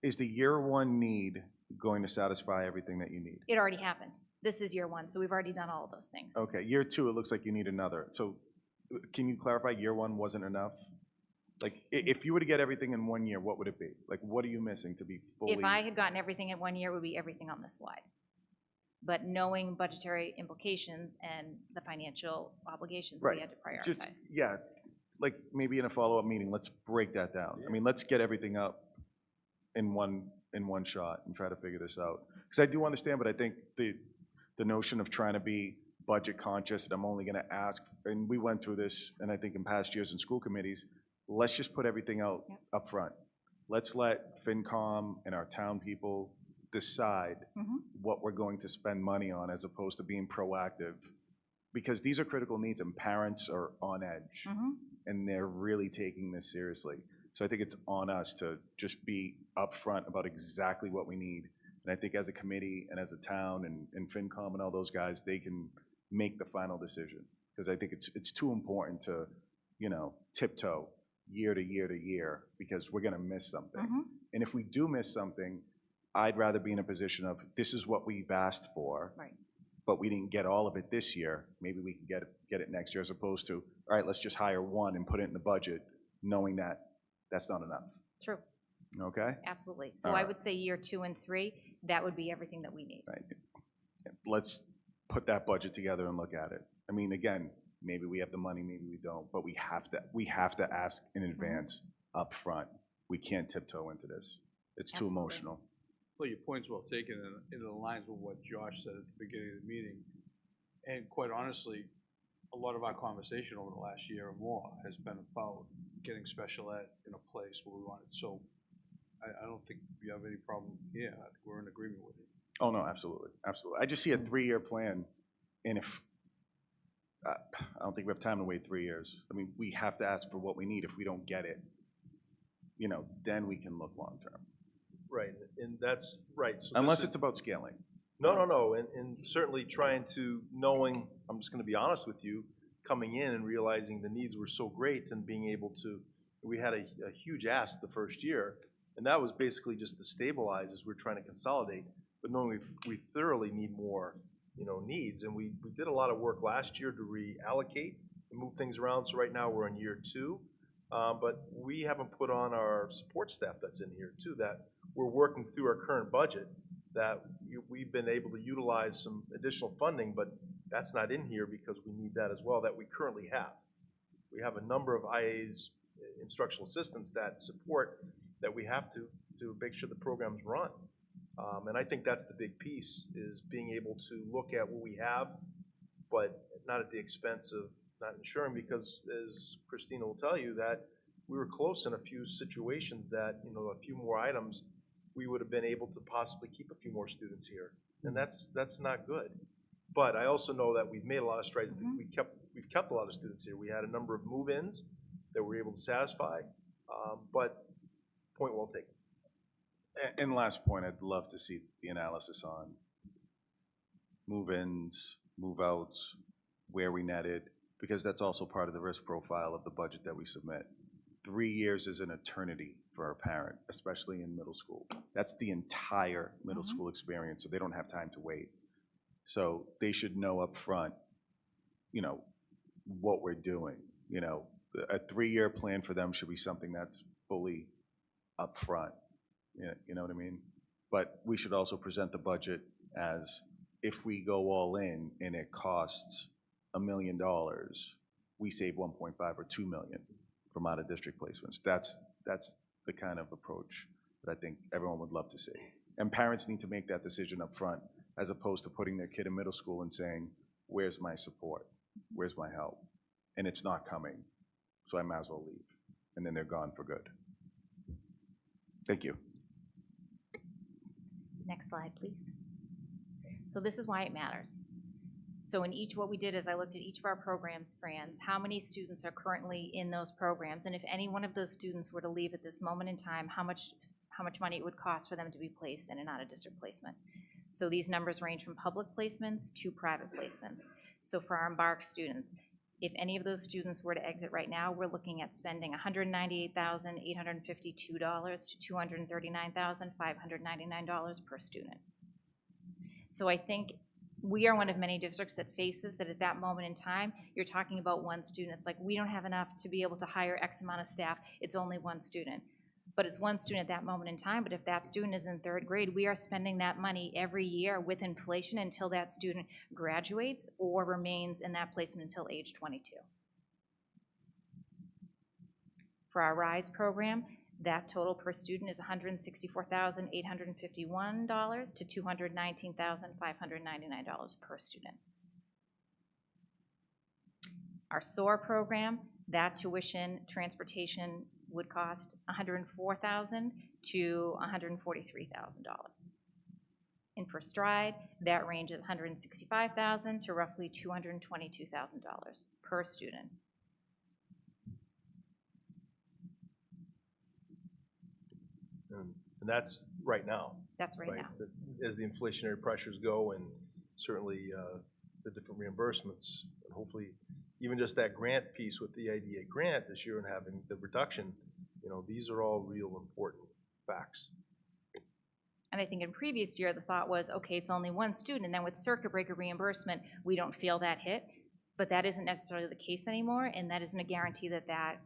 Is the year 1 need going to satisfy everything that you need? It already happened. This is year 1, so we've already done all of those things. Okay, year 2, it looks like you need another. So can you clarify year 1 wasn't enough? Like, if you were to get everything in 1 year, what would it be? Like, what are you missing to be fully? If I had gotten everything in 1 year, it would be everything on this slide. But knowing budgetary implications and the financial obligations, Right. we had to prioritize. Just, yeah, like maybe in a follow-up meeting, let's break that down. I mean, let's get everything up in one shot and try to figure this out. Because I do understand, but I think the notion of trying to be budget conscious, and I'm only gonna ask, and we went through this, and I think in past years in school committees, let's just put everything out up front. Let's let FinCom and our town people decide what we're going to spend money on as opposed to being proactive. Because these are critical needs and parents are on edge and they're really taking this seriously. So I think it's on us to just be upfront about exactly what we need. And I think as a committee and as a town and FinCom and all those guys, they can make the final decision. Because I think it's too important to, tiptoe year to year to year because we're gonna miss something. And if we do miss something, I'd rather be in a position of, this is what we've asked for, Right. but we didn't get all of it this year. Maybe we can get it next year, as opposed to, all right, let's just hire 1 and put it in the budget, knowing that that's not enough. True. Okay? Absolutely. So All I right. would say year 2 and 3, that would be everything that we need. Right. Let's put that budget together and look at it. I mean, again, maybe we have the money, maybe we don't, but we have to ask in advance up front. We can't tiptoe into this. It's too Absolutely. emotional. Well, your point's well taken, and it aligns with what Josh said at the beginning of the meeting. And quite honestly, a lot of our conversation over the last year or more has been about getting special ed in a place where we want it. So I don't think you have any problem here. I think we're in agreement with you. Oh, no, absolutely, absolutely. I just see a 3-year plan, and if, I don't think we have time to wait 3 years. I mean, we have to ask for what we need. If we don't get it, then we can look long-term. Right, and that's right. So Unless it's about scaling. No, and certainly trying to, knowing, I'm just gonna be honest with you, coming in and realizing the needs were so great and being able to, we had a huge ask the first year, and that was basically just to stabilize as we're trying to consolidate, but knowing we thoroughly need more, needs, and we did a lot of work last year to reallocate and move things around, so right now we're in year 2, but we haven't put on our support staff that's in here too, that we're working through our current budget, that we've been able to utilize some additional funding, but that's not in here because we need that as well, that we currently have. We have a number of IAs, instructional assistants, that support that we have to make sure the program's run. And I think that's the big piece, is being able to look at what we have, but not at the expense of not ensuring, because as Christina will tell you, that we were close in a few situations that, a few more items, we would have been able to possibly keep a few more students here. And that's not good. But I also know that we've made a lot of strides. We've kept a lot of students here. We had a number of move-ins that we're able to satisfy, but point well taken. And last point, I'd love to see the analysis on move-ins, move-outs, where we netted, because that's also part of the risk profile of the budget that we submit. 3 years is an eternity for a parent, especially in middle school. That's the entire middle school experience, so they don't have time to wait. So they should know up front, what we're doing. A 3-year plan for them should be something that's fully up front. You know what I mean? But we should also present the budget as if we go all in and it costs $1 million, we save 1.5 or 2 million from out-of-district placements. That's the kind of approach that I think everyone would love to see. And parents need to make that decision up front, as opposed to putting their kid in middle school and saying, where's my support? Where's my help? And it's not coming, so I might as well leave. And then they're gone for good. Thank you. Next slide, please. So this is why it matters. So in what we did is I looked at each of our program strands, how many students are currently in those programs, and if any one of those students were to leave at this moment in time, how much money it would cost for them to be placed in an out-of-district placement. So these numbers range from public placements to private placements. So for our Embark students, if any of those students were to exit right now, we're looking at spending $198,852 to $239,599 per student. So I think we are one of many districts that faces that at that moment in time, you're talking about one student. It's like, we don't have enough to be able to hire X amount of staff. It's only one student. But it's one student at that moment in time, but if that student is in 3rd grade, we are spending that money every year with inflation until that student graduates or remains in that placement until age 22. For our RISE program, that total per student is $164,851 to $219,599 per student. Our SOAR program, that tuition, transportation would cost $104,000 to $143,000. And for Stride, that ranges $165,000 to roughly $222,000 per student. And that's right now. That's right now. As the inflationary pressures go, and certainly the different reimbursements, and hopefully even just that grant piece with the IDA grant this year and having the reduction, these are all real important facts. And I think in previous year, the thought was, okay, it's only one student, and then with circuit breaker reimbursement, we don't feel that hit. But that isn't necessarily the case anymore, and that isn't a guarantee that that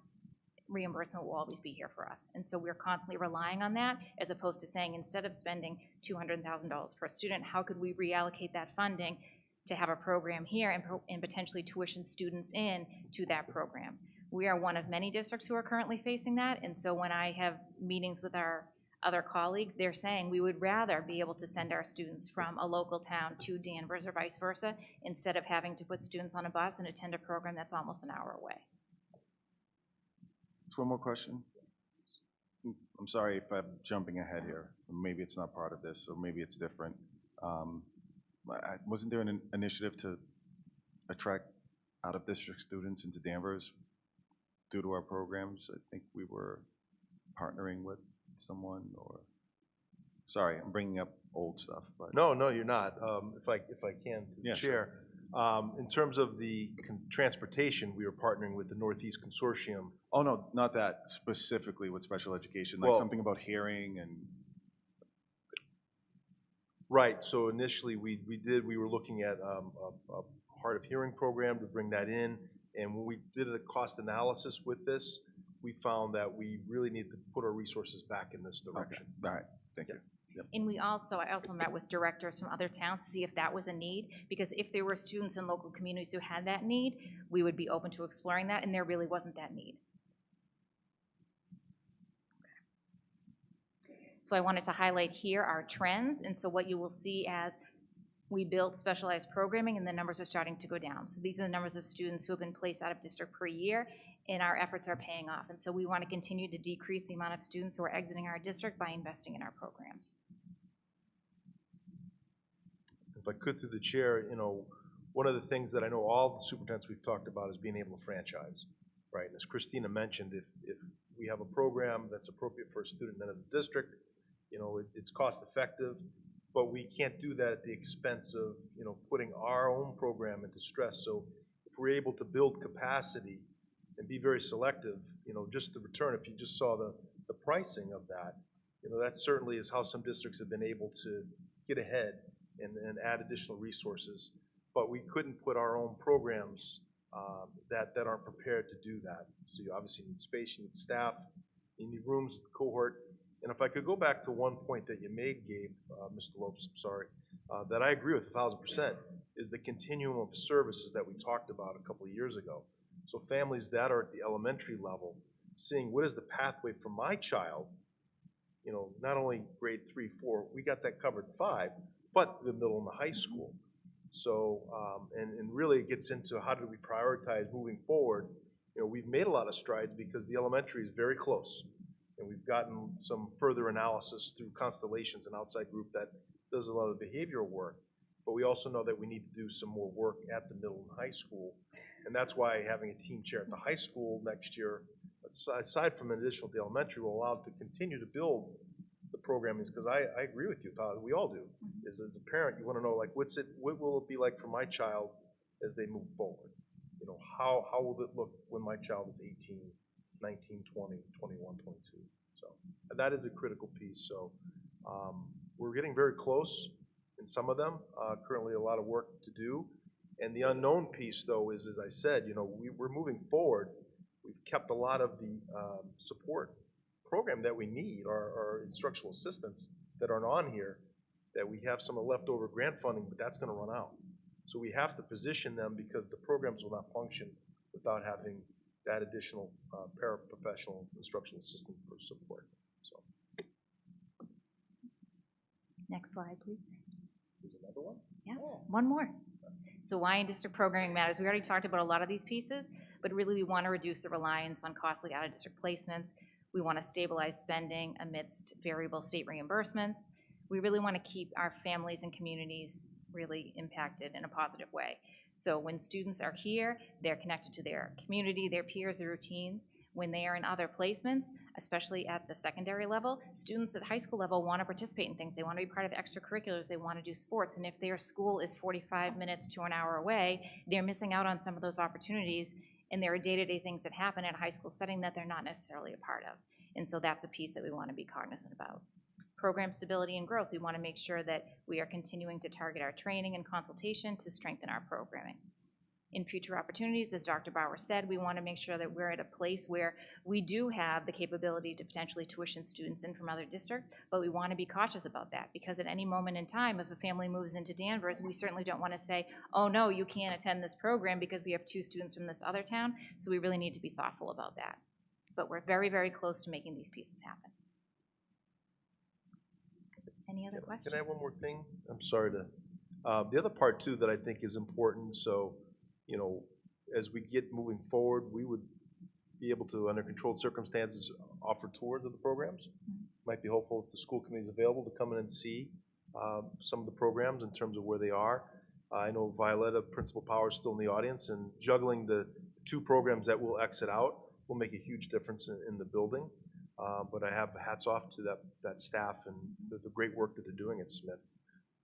reimbursement will always be here for us. And so we're constantly relying on that, as opposed to saying, instead of spending $200,000 per student, how could we reallocate that funding to have a program here and potentially tuition students in to that program? We are one of many districts who are currently facing that, and so when I have meetings with our other colleagues, they're saying we would rather be able to send our students from a local town to Danvers or vice versa, instead of having to put students on a bus and attend a program that's almost an hour away. Just one more question. I'm sorry if I'm jumping ahead here. Maybe it's not part of this, or maybe it's different. Wasn't there an initiative to attract out-of-district students into Danvers due to our programs? I think we were partnering with someone, or, sorry, I'm bringing up old stuff, but. No, you're not. If I can, Yeah, Chair. In terms of the transportation, we are partnering with the Northeast Consortium. Oh, no, not that, specifically with special education, like Well, something about hearing and. Right, so initially we were looking at a hard of hearing program to bring that in, and when we did a cost analysis with this, we found that we really need to put our resources back in this direction. Okay. All right, thank you. Yep. And I also met with directors from other towns to see if that was a need, because if there were students in local communities who had that need, we would be open to exploring that, and there really wasn't that need. So I wanted to highlight here our trends, and so what you will see as we built specialized programming and the numbers are starting to go down. So these are the numbers of students who have been placed out of district per year, and our efforts are paying off. And so we want to continue to decrease the amount of students who are exiting our district by investing in our programs. If I could, through the chair, one of the things that I know all the superintendents we've talked about is being able to franchise, right? And as Christina mentioned, if we have a program that's appropriate for a student in the district, it's cost effective, but we can't do that at the expense of, putting our own program into stress. So if we're able to build capacity and be very selective, just the return, if you just saw the pricing of that, that certainly is how some districts have been able to get ahead and add additional resources. But we couldn't put our own programs that aren't prepared to do that. So you obviously need space, you need staff, you need rooms, cohort, And if I could go back to one point that you made, Gabe, Mr. Lopes, I'm sorry, that I agree with 1,000%, is the continuum of services that we talked about a couple of years ago. So families that are at the elementary level, seeing what is the pathway for my child, you know, not only grade 3, 4, we got that covered 5, but the middle and the high school. So, and really it gets into how do we prioritize moving forward. You know, we've made a lot of strides because the elementary is very close. And we've gotten some further analysis through Constellations, an outside group that does a lot of behavioral work. But we also know that we need to do some more work at the middle and high school. And that's why having a team chair at the high school next year, aside from an additional at the elementary, will allow it to continue to build the programming. Because I agree with you, Todd, we all do. Is as a parent, you want to know, like, what will it be like for my child as they move forward? You know, how will it look when my child is 18, 19, 20, 21, 22? So that is a critical piece. So we're getting very close in some of them. Currently a lot of work to do. And the unknown piece, though, is, as I said, you know, we're moving forward. We've kept a lot of the support program that we need, our instructional assistants that aren't on here, that we have some leftover grant funding, but that's going to run out. So we have to position them because the programs will not function without having that additional paraprofessional instructional assistant for support. So. Next slide, please. There's another one? Yes, one more. So why in-district programming matters. We already talked about a lot of these pieces, but really we want to reduce the reliance on costly out-of-district placements. We want to stabilize spending amidst variable state reimbursements. We really want to keep our families and communities really impacted in a positive way. So when students are here, they're connected to their community, their peers, their routines. When they are in other placements, especially at the secondary level, students at high school level want to participate in things. They want to be part of extracurriculars. They want to do sports. And if their school is 45 minutes to an hour away, they're missing out on some of those opportunities. And there are day-to-day things that happen in a high school setting that they're not necessarily a part of. And so that's a piece that we want to be cognizant about. Program stability and growth. We want to make sure that we are continuing to target our training and consultation to strengthen our programming. In future opportunities, as Dr. Bauer said, we want to make sure that we're at a place where we do have the capability to potentially tuition students in from other districts, but we want to be cautious about that because at any moment in time, if a family moves into Danvers, we certainly don't want to say, oh no, you can't attend this program because we have 2 students from this other town, so we really need to be thoughtful about that. But we're very, very close to making these pieces happen. Any other questions? Can I have one more thing? I'm sorry to, the other part too that I think is important, so, you know, as we get moving forward, we would be able to, under controlled circumstances, offer tours of the programs. Might be helpful if the school committee is available to come in and see some of the programs in terms of where they are. I know Violetta, Principal Power, is still in the audience, and juggling the 2 programs that will exit out will make a huge difference in the building. But I have hats off to that staff and the great work that they're doing at Smith.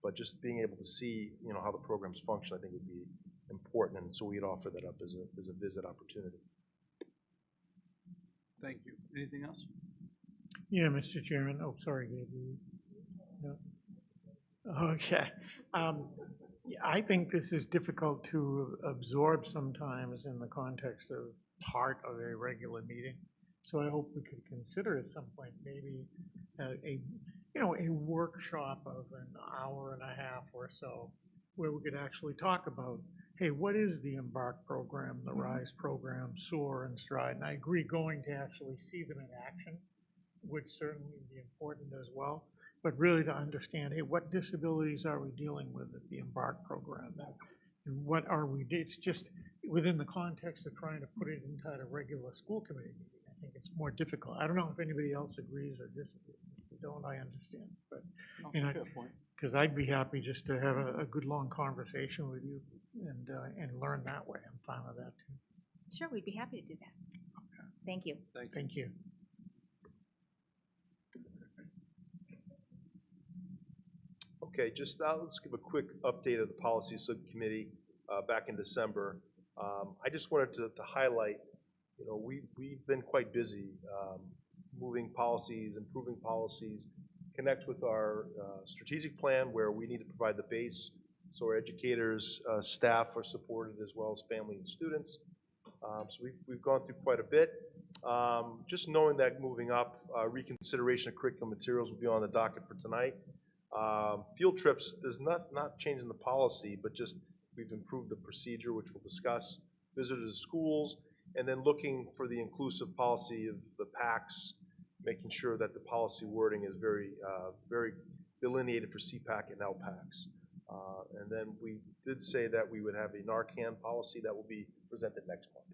But just being able to see, you know, how the programs function, I think would be important, and so we'd offer that up as a visit opportunity. Thank you. Anything else? Yeah, Mr. Chairman. Oh, sorry, Gabe. No. Okay. I think this is difficult to absorb sometimes in the context of part of a regular meeting. So I hope we could consider at some point maybe a workshop of an hour and a half or so where we could actually talk about, hey, what is the Embark program, the RISE program, SOAR and STRIDE? And I agree going to actually see them in action would certainly be important as well. But really to understand, hey, what disabilities are we dealing with at the Embark program? And what are we, it's just within the context of trying to put it inside a regular school committee meeting. I think it's more difficult. I don't know if anybody else agrees or disagrees. If you don't, I understand. But because I'd be happy just to have a good long conversation with you and learn that way. I'm fine with that too. Sure, we'd be happy to do that. Okay. Thank you. Thank you. Okay, just let's give a quick update of the policy subcommittee back in December. I just wanted to highlight, you know, we've been quite busy moving policies, improving policies, connect with our strategic plan where we need to provide the base so our educators, staff are supported as well as family and students. So we've gone through quite a bit. Just knowing that moving up, reconsideration of curriculum materials will be on the docket for tonight. Field trips, there's not changing the policy, but just we've improved the procedure, which we'll discuss. Visitors to schools, and then looking for the inclusive policy of the PACs, making sure that the policy wording is very delineated for CPAC and LPACs. And then we did say that we would have a Narcan policy that will be presented next month.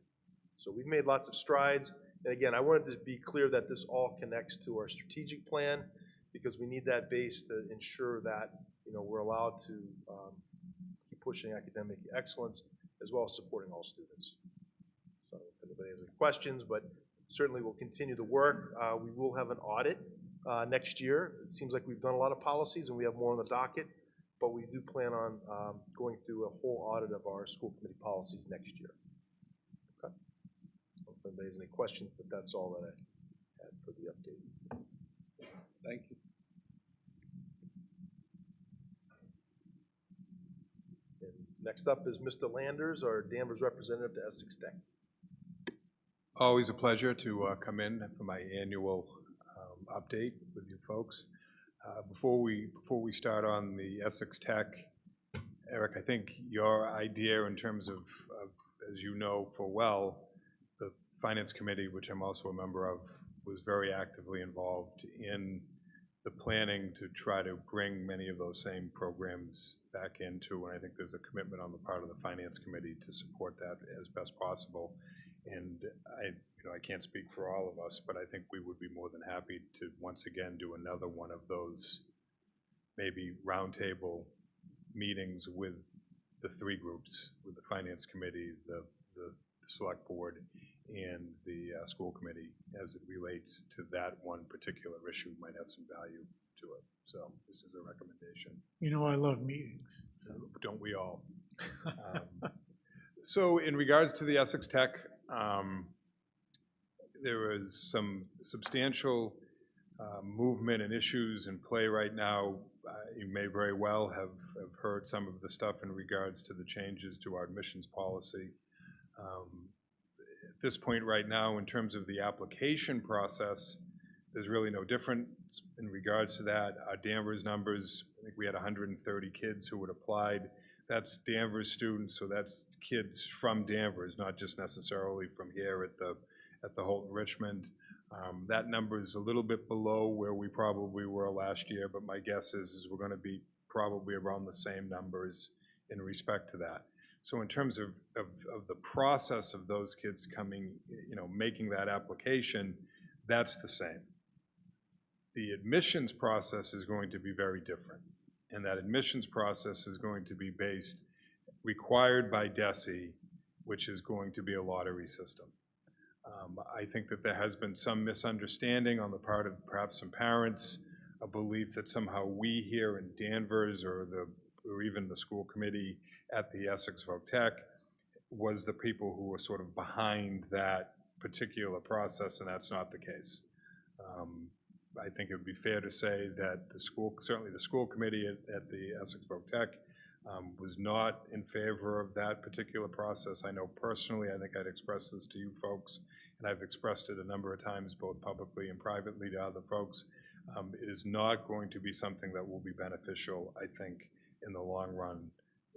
So we've made lots of strides. And again, I wanted to be clear that this all connects to our strategic plan, because we need that base to ensure that, you know, we're allowed to keep pushing academic excellence as well as supporting all students. So if anybody has any questions, but certainly we'll continue the work. We will have an audit next year. It seems like we've done a lot of policies and we have more on the docket, but we do plan on going through a whole audit of our school committee policies next year. Okay. If anybody has any questions, but that's all that I had for the update. Thank you. And next up is Mr. Landers, our Danvers representative to Essex Tech. Always a pleasure to come in for my annual update with you folks. Before we start on the Essex Tech, Eric, I think your idea in terms of, as you know full well, the Finance Committee, which I'm also a member of, was very actively involved in the planning to try to bring many of those same programs back into, and I think there's a commitment on the part of the Finance Committee to support that as best possible. And I can't speak for all of us, but I think we would be more than happy to once again do another one of those maybe roundtable meetings with the three groups, with the Finance Committee, the Select Board, and the School Committee, as it relates to that one particular issue might have some value to it. So this is a recommendation. You know I love meetings. Don't we all? So in regards to the Essex Tech, there is some substantial movement and issues in play right now. You may very well have heard some of the stuff in regards to the changes to our admissions policy. At this point right now, in terms of the application process, there's really no difference in regards to that. Our Danvers numbers, I think we had 130 kids who had applied. That's Danvers students, so that's kids from Danvers, not just necessarily from here at the Holton Richmond. That number is a little bit below where we probably were last year, but my guess is we're going to be probably around the same numbers in respect to that. So in terms of the process of those kids coming, making that application, that's the same. The admissions process is going to be very different. And that admissions process is going to be required by DESE, which is going to be a lottery system. I think that there has been some misunderstanding on the part of perhaps some parents, a belief that somehow we here in Danvers or even the school committee at the Essex Tech was the people who were sort of behind that particular process, and that's not the case. I think it would be fair to say that certainly the school committee at the Essex Tech was not in favor of that particular process. I know personally, I think I'd expressed this to you folks, and I've expressed it a number of times, both publicly and privately to other folks. It is not going to be something that will be beneficial, I think, in the long run.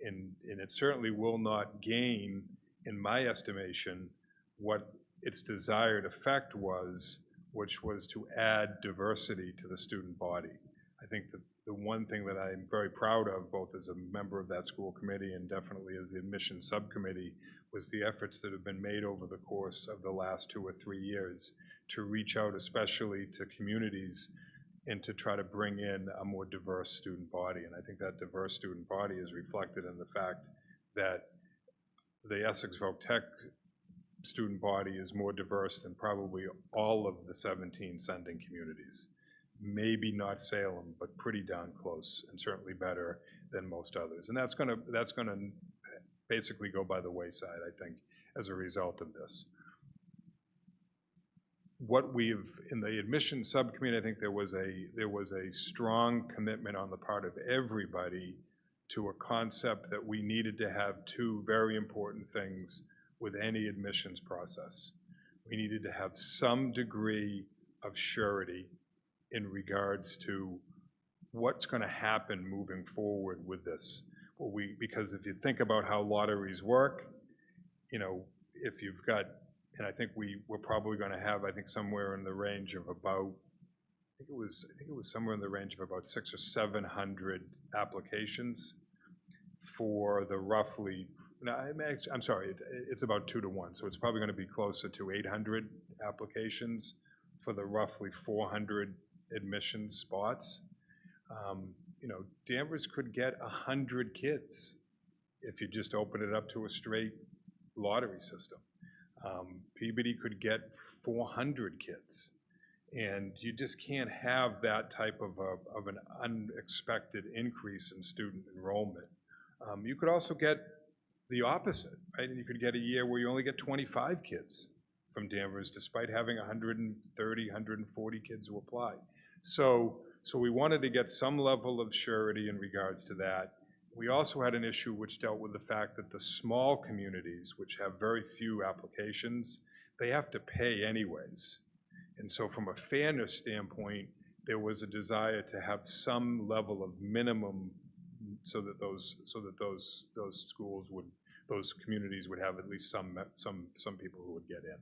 And it certainly will not gain, in my estimation, what its desired effect was, which was to add diversity to the student body. I think that the one thing that I'm very proud of, both as a member of that school committee and definitely as the admissions subcommittee, was the efforts that have been made over the course of the last 2 or 3 years to reach out especially to communities and to try to bring in a more diverse student body. And I think that diverse student body is reflected in the fact that the Essex Tech student body is more diverse than probably all of the 17 sending communities. Maybe not Salem, but pretty darn close, and certainly better than most others. And that's gonna basically go by the wayside, I think, as a result of this. In the admissions subcommittee, I think there was a strong commitment on the part of everybody to a concept that we needed to have 2 very important things with any admissions process. we needed to have some degree of surety in regards to what's going to happen moving forward with this. Because if you think about how lotteries work, you know, if you've got, and I think we're probably going to have, I think somewhere in the range of about, I think it was somewhere in the range of about 600 or 700 applications for the roughly, no, I'm sorry, it's about 2 to 1, so it's probably going to be closer to 800 applications for the roughly 400 admission spots. You know, Danvers could get 100 kids if you just open it up to a straight lottery system. Peabody could get 400 kids. And you just can't have that type of an unexpected increase in student enrollment. You could also get the opposite, right? And you could get a year where you only get 25 kids from Danvers, despite having 130, 140 kids who apply. So we wanted to get some level of surety in regards to that. We also had an issue which dealt with the fact that the small communities, which have very few applications, they have to pay anyways. And so from a fairness standpoint, there was a desire to have some level of minimum so that those schools would, those communities would have at least some people who would get in.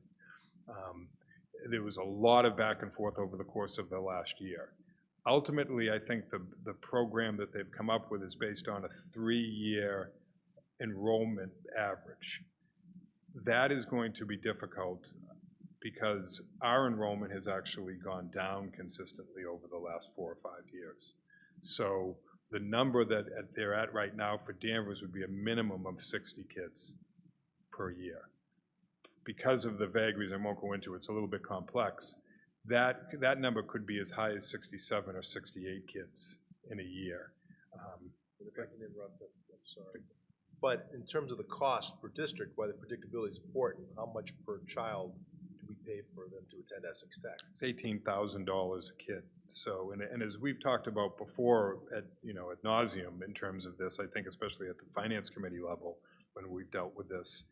There was a lot of back and forth over the course of the last year. Ultimately, I think the program that they've come up with is based on a 3-year enrollment average. That is going to be difficult because our enrollment has actually gone down consistently over the last 4 or 5 years. So the number that they're at right now for Danvers would be a minimum of 60 kids per year. Because of the vagaries I won't go into, it's a little bit complex. That number could be as high as 67 or 68 kids in a year. If I can interrupt, I'm sorry. But in terms of the cost per district, why the predictability is important, how much per child do we pay for them to attend Essex Tech? It's $18,000 a kid. So, and as we've talked about before at nauseum in terms of this, I think especially at the Finance Committee level when we've dealt with this,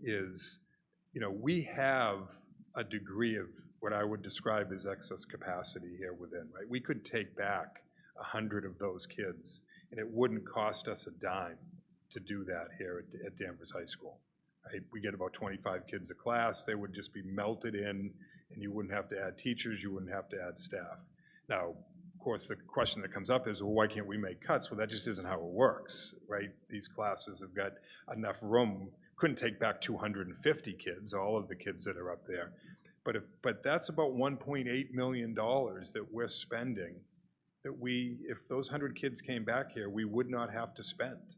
is, we have a degree of what I would describe as excess capacity here within, right? We could take back 100 of those kids, and it wouldn't cost us a dime to do that here at Danvers High School. Right? We get about 25 kids a class. They would just be melted in, and you wouldn't have to add teachers. You wouldn't have to add staff. Now, of course, the question that comes up is, well, why can't we make cuts? Well, that just isn't how it works, right? These classes have got enough room. Couldn't take back 250 kids, all of the kids that are up there. But that's about $1.8 million that we're spending that if those 100 kids came back here, we would not have to spend.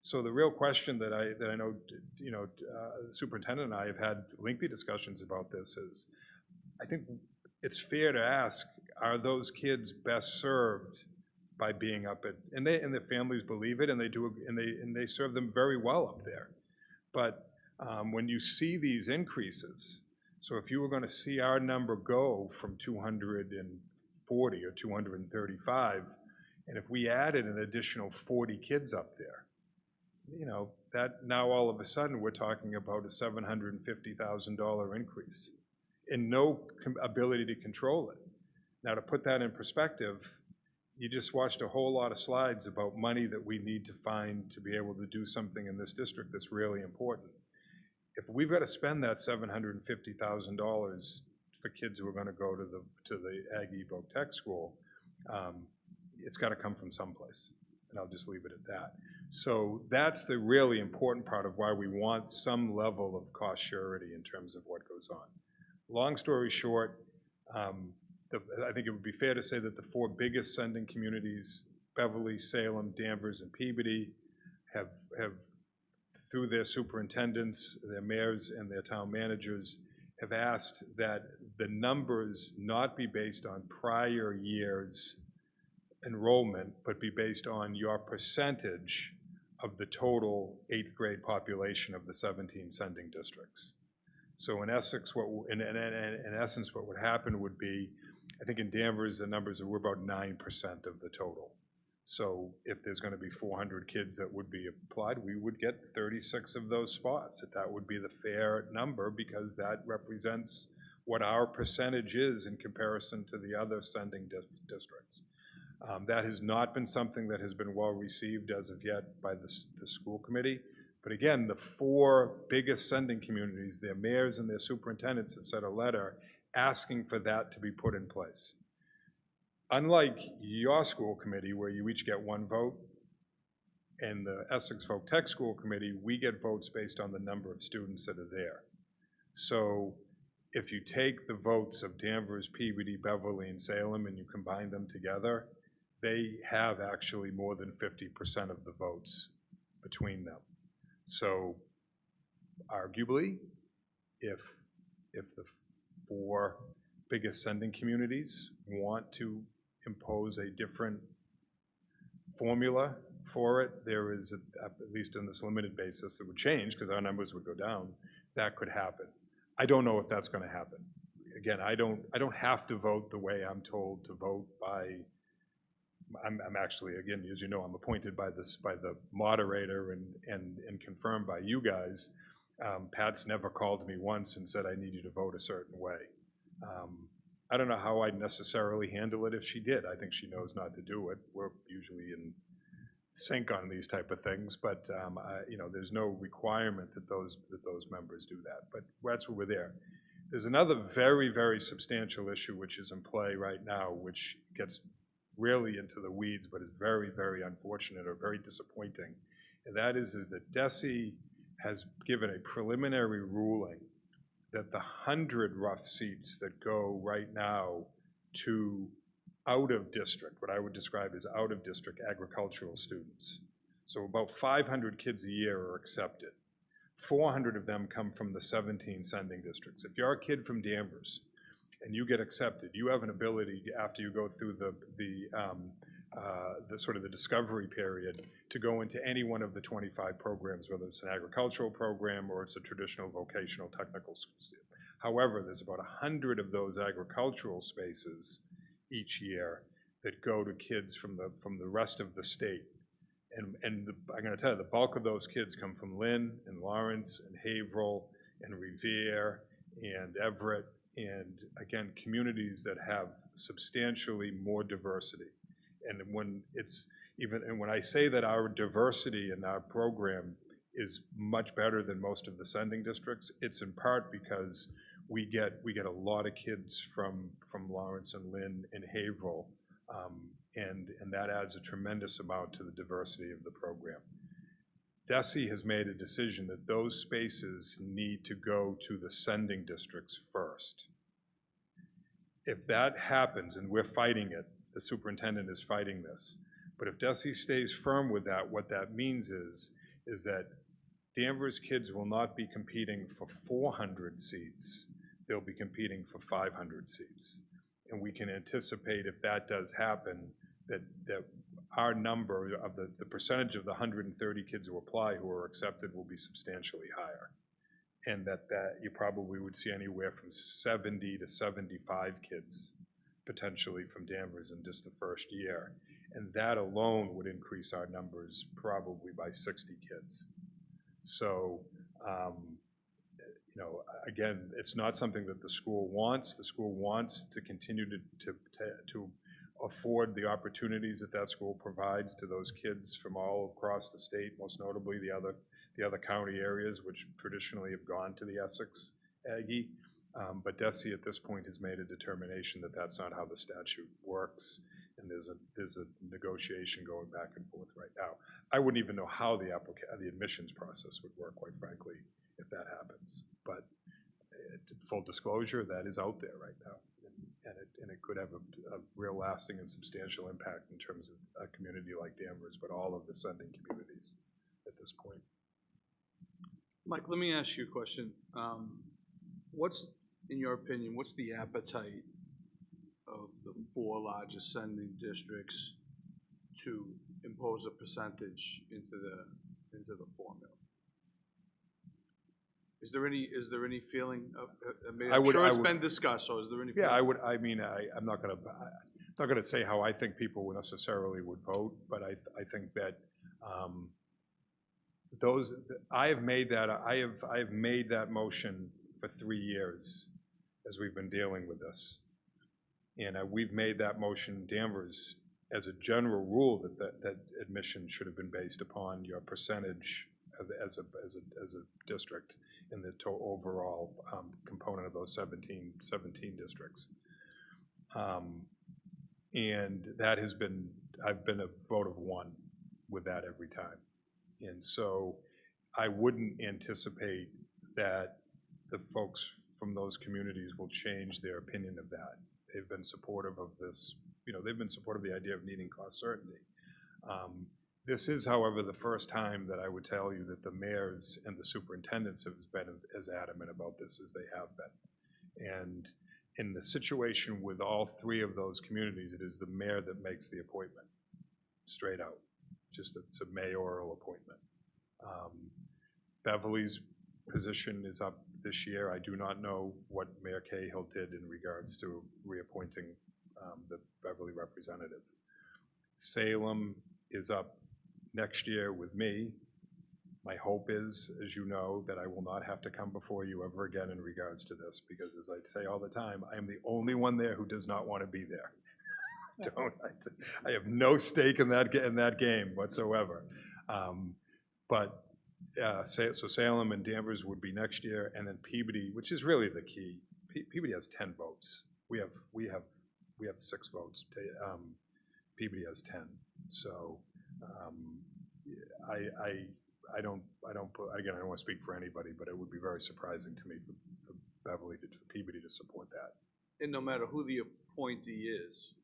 So the real question that I know, the superintendent and I have had lengthy discussions about this is, I think it's fair to ask, are those kids best served by being up at, and their families believe it, and they serve them very well up there. But when you see these increases, so if you were going to see our number go from 240 or 235, and if we added an additional 40 kids up there, that now all of a sudden we're talking about a $750,000 increase and no ability to control it. Now, to put that in perspective, you just watched a whole lot of slides about money that we need to find to be able to do something in this district that's really important. If we've got to spend that $750,000 for kids who are going to go to the Aggie Voc Tech School, it's got to come from someplace, and I'll just leave it at that. So that's the really important part of why we want some level of cost surety in terms of what goes on. Long story short, I think it would be fair to say that the 4 biggest sending communities, Beverly, Salem, Danvers, and Peabody, have through their superintendents, their mayors, and their town managers, have asked that the numbers not be based on prior years' enrollment, but be based on your percentage of the total 8th grade population of the 17 sending districts. So in Essex, in essence, what would happen would be, I think in Danvers, the numbers were about 9% of the total. So if there's gonna be 400 kids that would be applied, we would get 36 of those spots. That would be the fair number, because that represents what our percentage is in comparison to the other sending districts. That has not been something that has been well received as of yet by the school committee. But again, the 4 biggest sending communities, their mayors and their superintendents have sent a letter asking for that to be put in place. Unlike your school committee, where you each get 1 vote, and the Essex Folk Tech School Committee, we get votes based on the number of students that are there. So if you take the votes of Danvers, Peabody, Beverly, and Salem, and you combine them together, they have actually more than 50% of the votes between them. So arguably, if the 4 biggest sending communities want to impose a different formula for it, there is, at least in this limited basis, it would change because our numbers would go down. That could happen. I don't know if that's going to happen. Again, I don't have to vote the way I'm told to vote by. I'm actually, again, as you know, I'm appointed by the moderator and confirmed by you guys. Pat's never called me once and said I need you to vote a certain way. I don't know how I'd necessarily handle it if she did. I think she knows not to do it. We're usually in sync on these type of things, but you know, there's no requirement that those members do that. But that's what we're there. There's another very, very substantial issue which is in play right now, which gets really into the weeds, but is very, very unfortunate or very disappointing. And that is that DESE has given a preliminary ruling that the 100 rough seats that go right now to out of district, what I would describe as out of district agricultural students. So about 500 kids a year are accepted. 400 of them come from the 17 sending districts. If you're a kid from Danvers and you get accepted, you have an ability after you go through the sort of the discovery period to go into any one of the 25 programs, whether it's an agricultural program or it's a traditional vocational technical school. However, there's about 100 of those agricultural spaces each year that go to kids from the rest of the state. And I'm going to tell you, the bulk of those kids come from Lynn and Lawrence and Haverhill and Revere and Everett, and again, communities that have substantially more diversity. And when I say that our diversity in our program is much better than most of the sending districts, it's in part because we get a lot of kids from Lawrence and Lynn and Haverhill, and that adds a tremendous amount to the diversity of the program. DESE has made a decision that those spaces need to go to the sending districts first. If that happens, and we're fighting it, the superintendent is fighting this, but if DESE stays firm with that, what that means is that Danvers kids will not be competing for 400 seats, they'll be competing for 500 seats. And we can anticipate if that does happen, that our number of the percentage of the 130 kids who apply who are accepted will be substantially higher. And that you probably would see anywhere from 70 to 75 kids potentially from Danvers in just the first year. And that alone would increase our numbers probably by 60 kids. So, you know, again, it's not something that the school wants. The school wants to continue to afford the opportunities that school provides to those kids from all across the state, most notably the other county areas, which traditionally have gone to the Essex Aggie. But DESE at this point has made a determination that that's not how the statute works, and there's a negotiation going back and forth right now. I wouldn't even know how the admissions process would work, quite frankly, if that happens. But full disclosure, that is out there right now, and it could have a real lasting and substantial impact in terms of a community like Danvers, but all of the sending communities at this point. Mike, let me ask you a question. In your opinion, what's the appetite of the 4 largest sending districts to impose a percentage into the formula? Is there any feeling of? I mean, I'm sure it's been discussed. So is there any? Yeah, I would. I mean, I'm not going to. not going to say how I think people would necessarily would vote, but I think that I have made that motion for 3 years as we've been dealing with this. And we've made that motion, Danvers, as a general rule that admission should have been based upon your percentage as a district in the overall component of those 17 districts. And that has been, I've been a vote of 1 with that every time. And so I wouldn't anticipate that the folks from those communities will change their opinion of that. They've been supportive of this, they've been supportive of the idea of needing cost certainty. This is, however, the first time that I would tell you that the mayors and the superintendents have been as adamant about this as they have been. And in the situation with all 3 of those communities, it is the mayor that makes the appointment, straight out. It's a mayoral appointment. Beverly's position is up this year. I do not know what Mayor Cahill did in regards to reappointing the Beverly representative. Salem is up next year with me. My hope is, as you know, that I will not have to come before you ever again in regards to this, because as I say all the time, I am the only one there who does not want to be there. I have no stake in that game whatsoever. So Salem and Danvers would be next year, and then Peabody, which is really the key. Peabody has 10 votes. We have 6 votes. Peabody has 10. So I don't want to speak for anybody, but it would be very surprising to me for Peabody to support that. And no matter who the appointee is,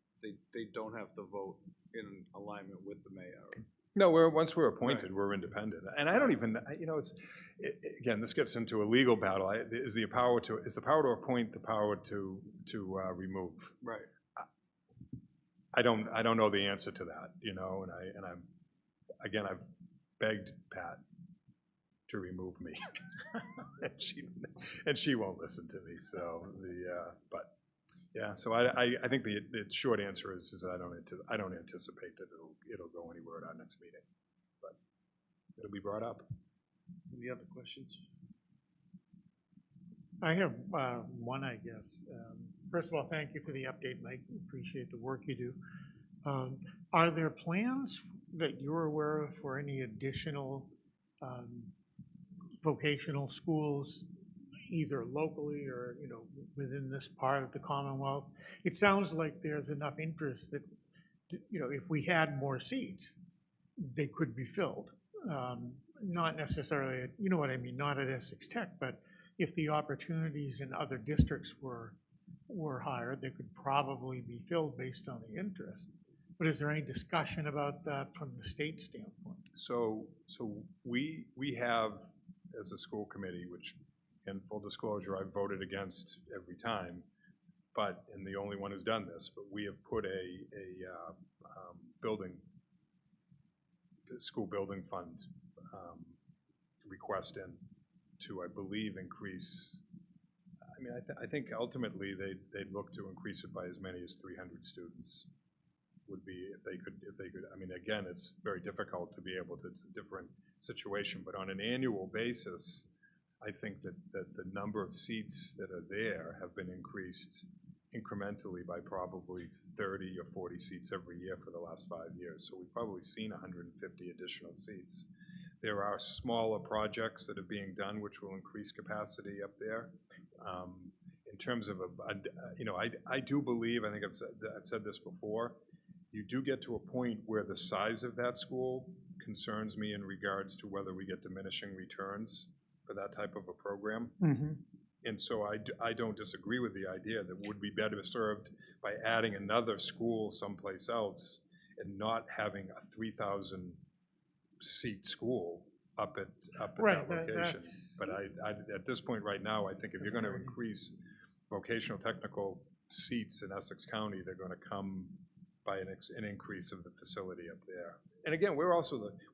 they don't have to vote in alignment with the mayor. No, once we're appointed, right, we're independent. And I don't even, again, this gets into a legal battle. Is the power to appoint the power to remove? Right. I don't know the answer to that, and I've begged Pat to remove me, and she won't listen to me. So but yeah. So I think the short answer is that I don't anticipate that it'll go anywhere at our next meeting, but it'll be brought up. Any other questions? I have one, I guess. First of all, thank you for the update, Mike. Appreciate the work you do. Are there plans that you're aware of for any additional vocational schools, either locally or within this part of the Commonwealth? It sounds like there's enough interest that if we had more seats, they could be filled. Not necessarily, what I mean, not at Essex Tech, but if the opportunities in other districts were higher, they could probably be filled based on the interest. But is there any discussion about that from the state standpoint? So we have, as a school committee, which, in full disclosure, I've voted against every time, and the only one who's done this, but we have put a school building fund request in to, I believe, increase. I think ultimately they'd look to increase it by as many as 300 students. Would be if they could. Again, it's very difficult to be able to. It's a different situation, but on an annual basis, I think that the number of seats that are there have been increased incrementally by probably 30 or 40 seats every year for the last 5 years. So we've probably seen 150 additional seats. There are smaller projects that are being done which will increase capacity up there. In terms of I do believe, I think I've said this before, you do get to a point where the size of that school concerns me in regards to whether we get diminishing returns for that type of a program. Mm-hmm. And so I don't disagree with the idea that would be better served by adding another school someplace else and not having a 3,000 seat school up at right, that location. But at this point right now, I think if you're going to increase vocational technical seats in Essex County, they're going to come by an increase of the facility up there. And again, we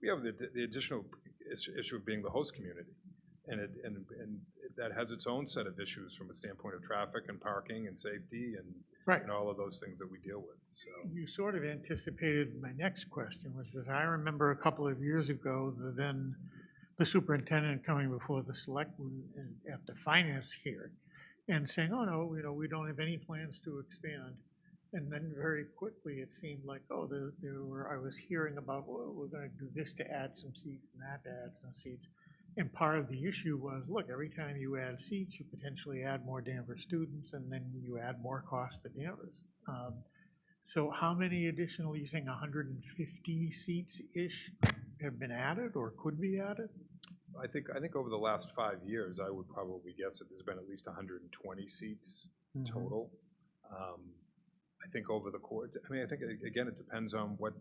have the additional issue of being the host community, and that has its own set of issues from a standpoint of traffic and parking and safety and, Right. and all of those things that we deal with, so. You sort of anticipated my next question, which was, I remember a couple of years ago, the superintendent coming before the selectmen at the finance hearing and saying, oh, no, we don't have any plans to expand. And then very quickly, it seemed like, oh, I was hearing about, well, we're gonna do this to add some seats and that to add some seats. And part of the issue was, look, every time you add seats, you potentially add more Danvers students, and then you add more cost to Danvers. So how many additional, you think 150 seats-ish have been added or could be added? I think over the last 5 years, I would probably guess that there's been at least 120 seats total. I think over the course, I mean, I think, again, it depends on what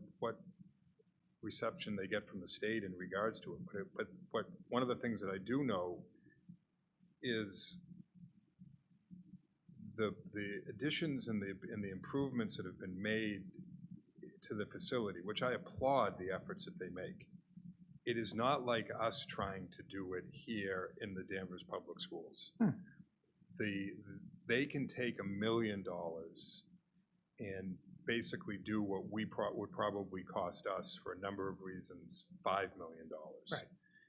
reception they get from the state in regards to it. But one of the things that I do know is the additions and the improvements that have been made to the facility, which I applaud the efforts that they make. It is not like us trying to do it here in the Danvers Public Schools. They can take $1 million and basically do what would probably cost us, for a number of reasons, $5 million. Right.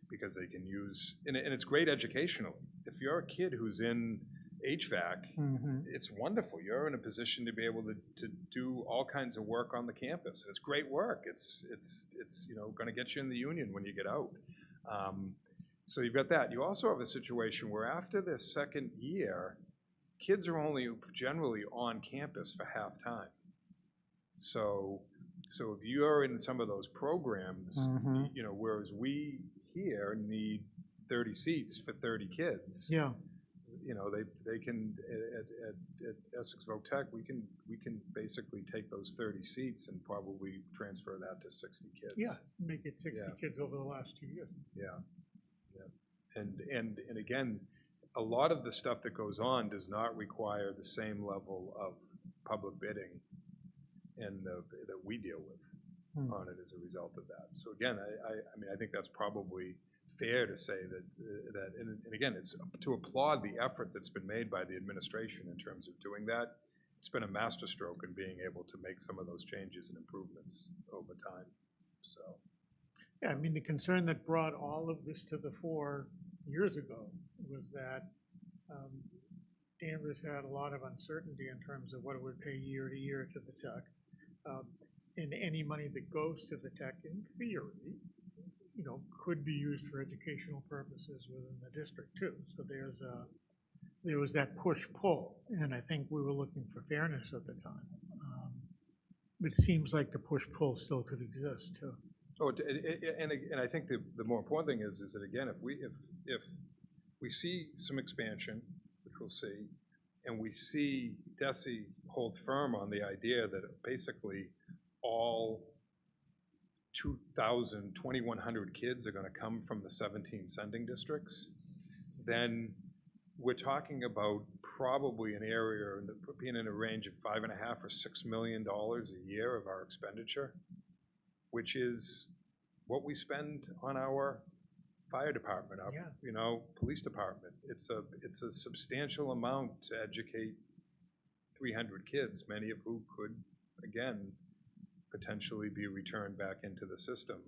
Because they can use, and it's great educationally. If you're a kid who's in HVAC, it's wonderful. You're in a position to be able to do all kinds of work on the campus. And it's great work. It's going to get you in the union when you get out. So you've got that. You also have a situation where after the second year, kids are only generally on campus for half time. So if you're in some of those programs, whereas we here need 30 seats for 30 kids. Yeah. They can at Essex Votech, we can basically take those 30 seats and probably transfer that to 60 kids. Yeah, make it 60 kids over the last 2 years. And again, a lot of the stuff that goes on does not require the same level of public bidding and that we deal with on it as a result of that. So again, I mean, I think that's probably fair to say that and again, it's to applaud the effort that's been made by the administration in terms of doing that. It's been a masterstroke in being able to make some of those changes and improvements over time, so. Yeah, I mean, the concern that brought all of this to the fore years ago was that Danvers had a lot of uncertainty in terms of what it would pay year to year to the tech. And any money that goes to the tech, in theory, could be used for educational purposes within the district too. So there was that push-pull, and I think we were looking for fairness at the time. But it seems like the push-pull still could exist too. Oh, and I think the more important thing is that, again, if we see some expansion, which we'll see, and we see DESE hold firm on the idea that basically all 2,100 kids are going to come from the 17 sending districts, then we're talking about probably an area being in a range of $5.5 or $6 million a year of our expenditure, which is what we spend on our fire department, our police department. It's a substantial amount to educate 300 kids, many of who could, again, potentially be returned back into the system.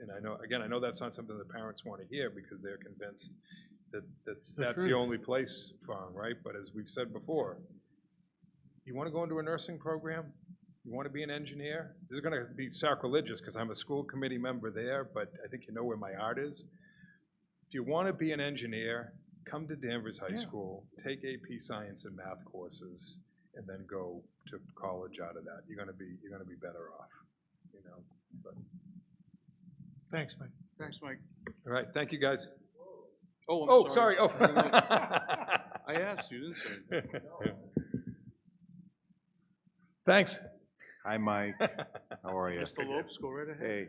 And I know that's not something the parents want to hear because they're convinced that that's the only place for them, right? But as we've said before, you want to go into a nursing program? You want to be an engineer? This is going to be sacrilegious because I'm a school committee member there, but I think you know where my heart is. If you want to be an engineer, come to Danvers High School, take AP Science and Math courses, and then go to college out of that. You're going to be better off, But. Thanks, Mike. Thanks, Mike. All right, thank you, guys. Oh, I'm sorry. Oh. I asked you, didn't say. Thanks. Hi, Mike. How are you? Mr. Lopes, go right ahead. Hey,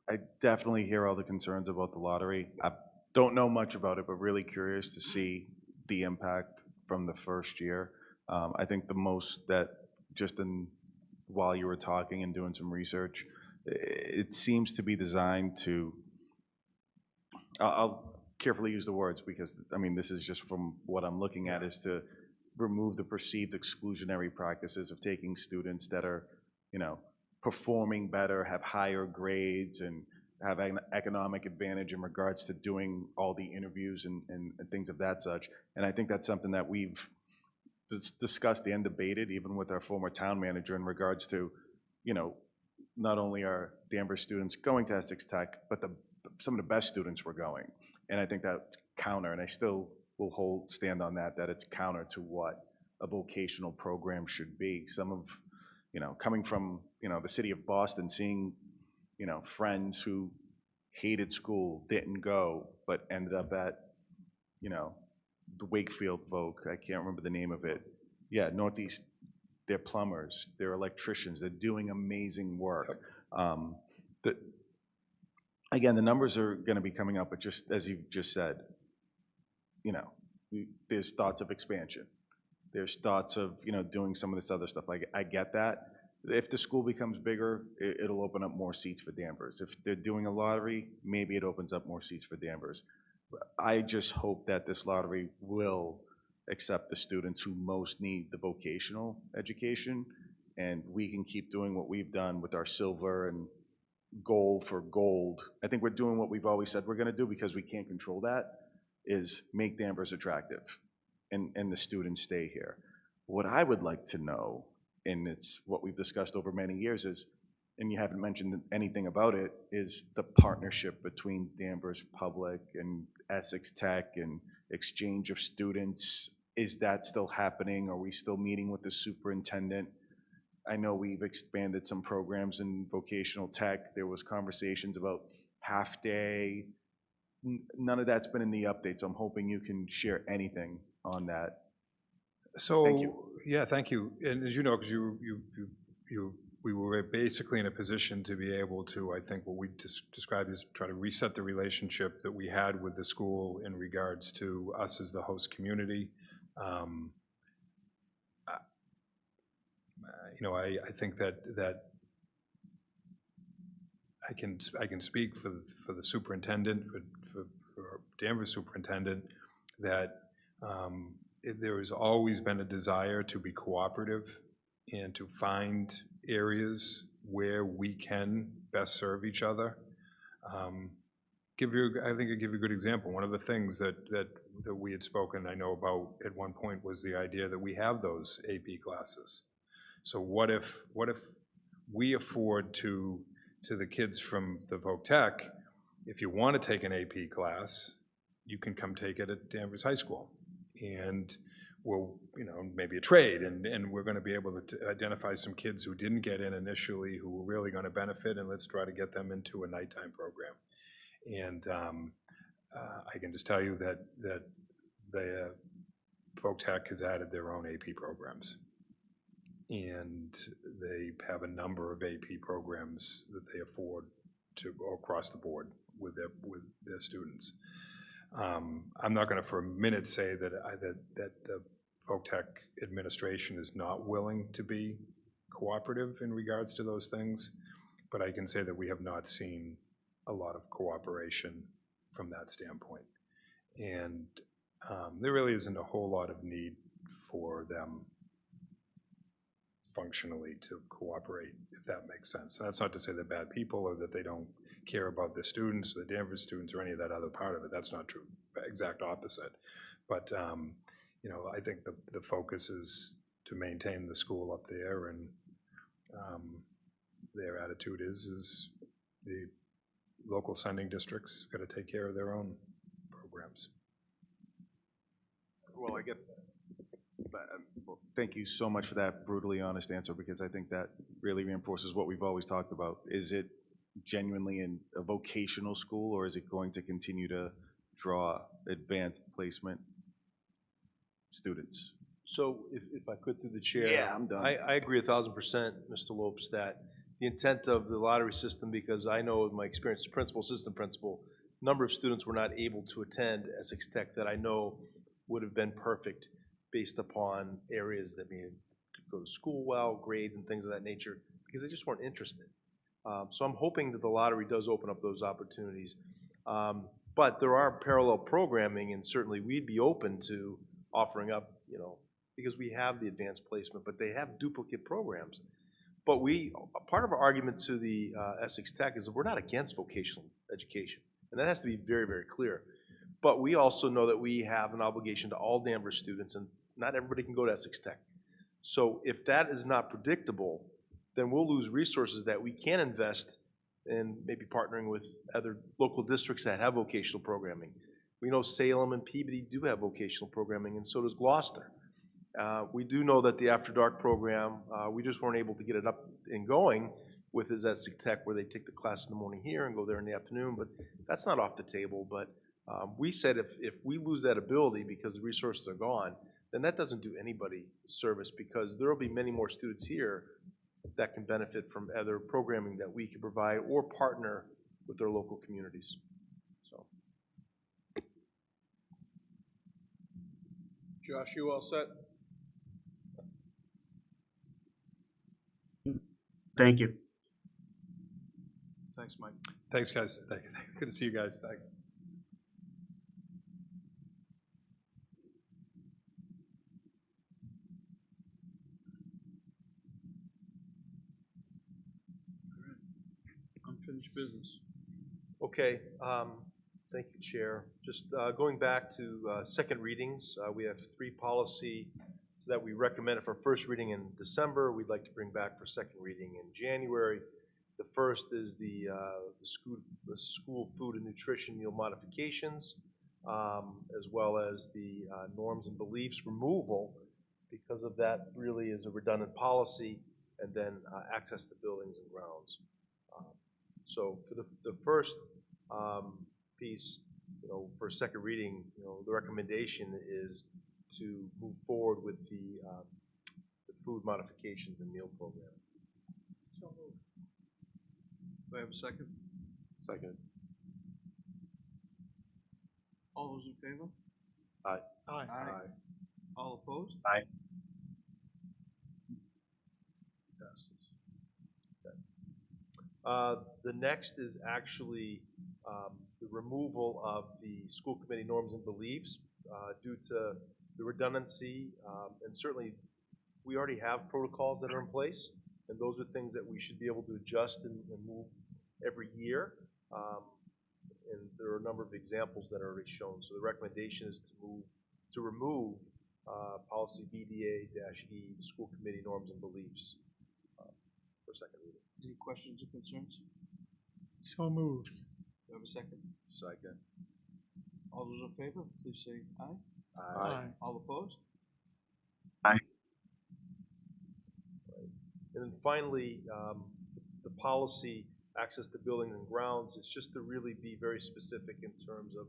I definitely hear all the concerns about the lottery. I don't know much about it, but really curious to see the impact from the first year. I think the most that while you were talking and doing some research, it seems to be designed to, I'll carefully use the words because, I mean, this is just from what I'm looking at, is to remove the perceived exclusionary practices of taking students that are, you know, performing better, have higher grades, and have an economic advantage in regards to doing all the interviews and things of that such. And I think that's something that we've discussed and debated, even with our former town manager, in regards to, you know, not only are Danvers students going to Essex Tech, but some of the best students were going. And I think that's counter, and I still will stand on that it's counter to what a vocational program should be. Some of, you know, coming from, you know, the city of Boston, seeing, you know, friends who hated school, didn't go, but ended up at, you know, the Wakefield Voc, I can't remember the name of it. Yeah, Northeast, they're plumbers, they're electricians, they're doing amazing work. Again, the numbers are gonna be coming up, but just as you've just said, you know, there's thoughts of expansion. There's thoughts of, you know, doing some of this other stuff. I get that. If the school becomes bigger, it'll open up more seats for Danvers. If they're doing a lottery, maybe it opens up more seats for Danvers. I just hope that this lottery will accept the students who most need the vocational education, and we can keep doing what we've done with our silver and gold for gold. I think we're doing what we've always said we're gonna do, because we can't control that, is make Danvers attractive and the students stay here. What I would like to know, and it's what we've discussed over many years, is, and you haven't mentioned anything about it, is the partnership between Danvers Public and Essex Tech and exchange of students. Is that still happening? Are we still meeting with the superintendent? I know we've expanded some programs in vocational tech. There was conversations about half-day. None of that's been in the update, so I'm hoping you can share anything on that. So, Thank you. yeah, thank you. And as you know, because we were basically in a position to be able to, I think what we described as try to reset the relationship that we had with the school in regards to us as the host community. You know, I think that I can speak for the superintendent, for Danvers superintendent, that there has always been a desire to be cooperative and to find areas where we can best serve each other. I think I'll give you a good example. One of the things that we had spoken, I know about at one point, was the idea that we have those AP classes. So what if we afford to the kids from the Voc Tech, if you want to take an AP class, you can come take it at Danvers High School. And we'll, you know, maybe a trade, and we're going to be able to identify some kids who didn't get in initially who were really going to benefit, and let's try to get them into a nighttime program. And I can just tell you that the Voc Tech has added their own AP programs. And they have a number of AP programs that they afford to across the board with their students. I'm not going to for a minute say that the Voc Tech administration is not willing to be cooperative in regards to those things, but I can say that we have not seen a lot of cooperation from that standpoint. And there really isn't a whole lot of need for them functionally to cooperate, if that makes sense. And that's not to say they're bad people or that they don't care about the students, the Danvers students, or any of that other part of it. That's not true, exact opposite. But you know, I think the focus is to maintain the school up there, and their attitude is the local sending districts got to take care of their own programs. Well, I get that. Thank you so much for that brutally honest answer, because I think that really reinforces what we've always talked about. Is it genuinely in a vocational school, or is it going to continue to draw advanced placement students? So if I could, through the chair. Yeah, I'm done. I agree 1,000%, Mr. Lopes, that the intent of the lottery system, because I know in my experience as principal, assistant principal, number of students were not able to attend Essex Tech that I know would have been perfect based upon areas that may go to school well, grades and things of that nature, because they just weren't interested. So I'm hoping that the lottery does open up those opportunities. But there are parallel programming, and certainly we'd be open to offering up, because we have the advanced placement, but they have duplicate programs. But part of our argument to the Essex Tech is that we're not against vocational education, and that has to be very, very clear. But we also know that we have an obligation to all Danvers students, and not everybody can go to Essex Tech. So if that is not predictable, then we'll lose resources that we can invest in maybe partnering with other local districts that have vocational programming. We know Salem and Peabody do have vocational programming, and so does Gloucester. We do know that the After Dark program, we just weren't able to get it up and going with his Essex Tech, where they take the class in the morning here and go there in the afternoon, but that's not off the table. But we said if we lose that ability because the resources are gone, then that doesn't do anybody service, because there will be many more students here that can benefit from other programming that we can provide or partner with their local communities. So, Josh, you all set? Thank you. Thanks, Mike. Thanks, guys. Good to see you guys. Thanks. Unfinished business. okay, thank you, Chair. Just going back to second readings, we have 3 policies that we recommended for first reading in December. We'd like to bring back for second reading in January. The first is the school food and nutrition meal modifications, as well as the norms and beliefs removal, because of that really is a redundant policy, and then access to buildings and grounds. So for the first piece, for second reading, the recommendation is to move forward with the food modifications and meal program. So moved. Do I have a second? Second. All those in favor? Aye. Aye. Aye. All opposed? Aye. Passes. Okay. The next is actually the removal of the school committee norms and beliefs due to the redundancy, and certainly we already have protocols that are in place, and those are things that we should be able to adjust and move every year. And there are a number of examples that are already shown. So the recommendation is to remove policy BDA-E, school committee norms and beliefs, for second reading. Any questions or concerns? So moved. Do I have a second? Second. All those in favor, please say aye. Aye. All opposed? Aye. And then finally, the policy access to buildings and grounds is just to really be very specific in terms of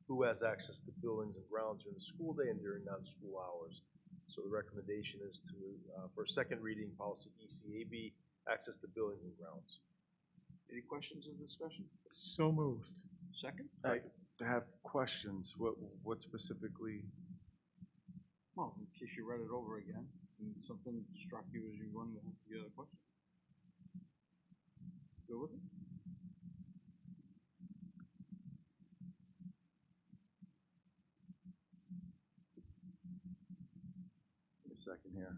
who has access to buildings and grounds during the school day and during non-school hours. So the recommendation is to, for second reading, policy ECAB, access to buildings and grounds. Any questions or discussion? So moved. Second? I have questions. What specifically? Well, in case you read it over again and something struck you as you wanted to ask the other question. Go with it. Give me a second here.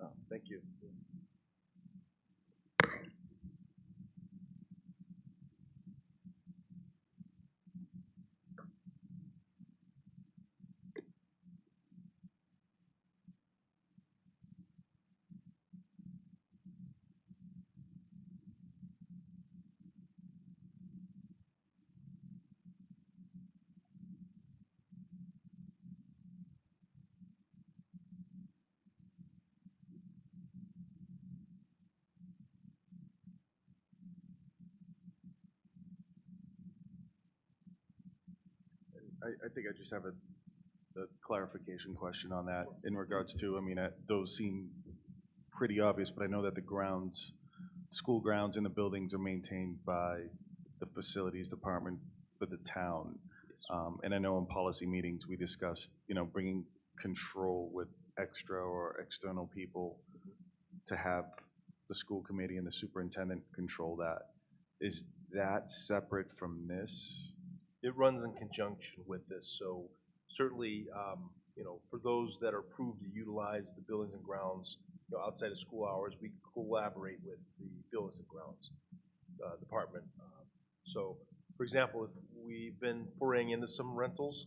Oh, thank you. I think I just have a clarification question on that in regards to, I mean, those seem pretty obvious, but I know that the grounds, school grounds and the buildings are maintained by the facilities department for the town. And I know in policy meetings, we discussed, bringing control with extra or external people to have the school committee and the superintendent control that. Is that separate from this? It runs in conjunction with this, so certainly, you know, for those that are approved to utilize the buildings and grounds, you know, outside of school hours, we collaborate with the buildings and grounds department. So, for example, if we've been foraying into some rentals,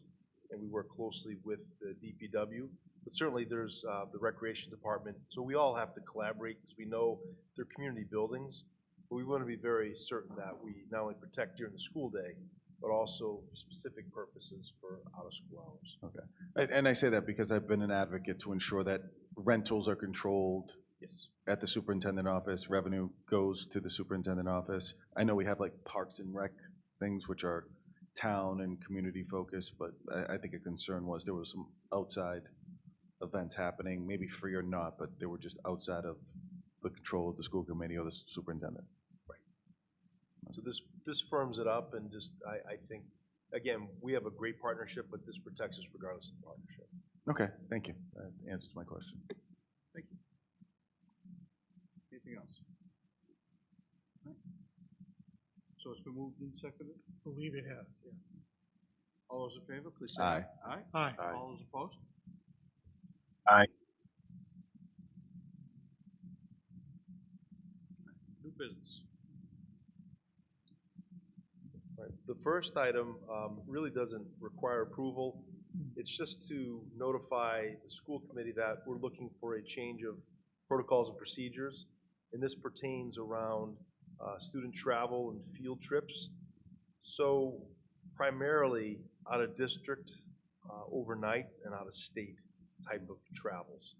and we work closely with the DPW, but certainly there's the recreation department, so we all have to collaborate because we know they're community buildings, but we want to be very certain that we not only protect during the school day, but also specific purposes for out-of-school hours. Okay. And I say that because I've been an advocate to ensure that rentals are controlled Yes. at the superintendent office, revenue goes to the superintendent office. I know we have like parks and rec things which are town and community focused, but I think a concern was there was some outside events happening, maybe free or not, but they were just outside of the control of the school committee or the superintendent. So this firms it up, and just, I think, again, we have a great partnership, but this protects us regardless of the partnership. Okay, thank you. That answers my question. Thank you. Anything else? So it's been moved and seconded? I believe it has, yes. All those in favor, please say Aye. Aye? Aye. Aye. All those opposed? Aye. New business. Right. The first item really doesn't require approval. It's just to notify the school committee that we're looking for a change of protocols and procedures. And this pertains around student travel and field trips. So primarily out of district, overnight, and out of state type of travels.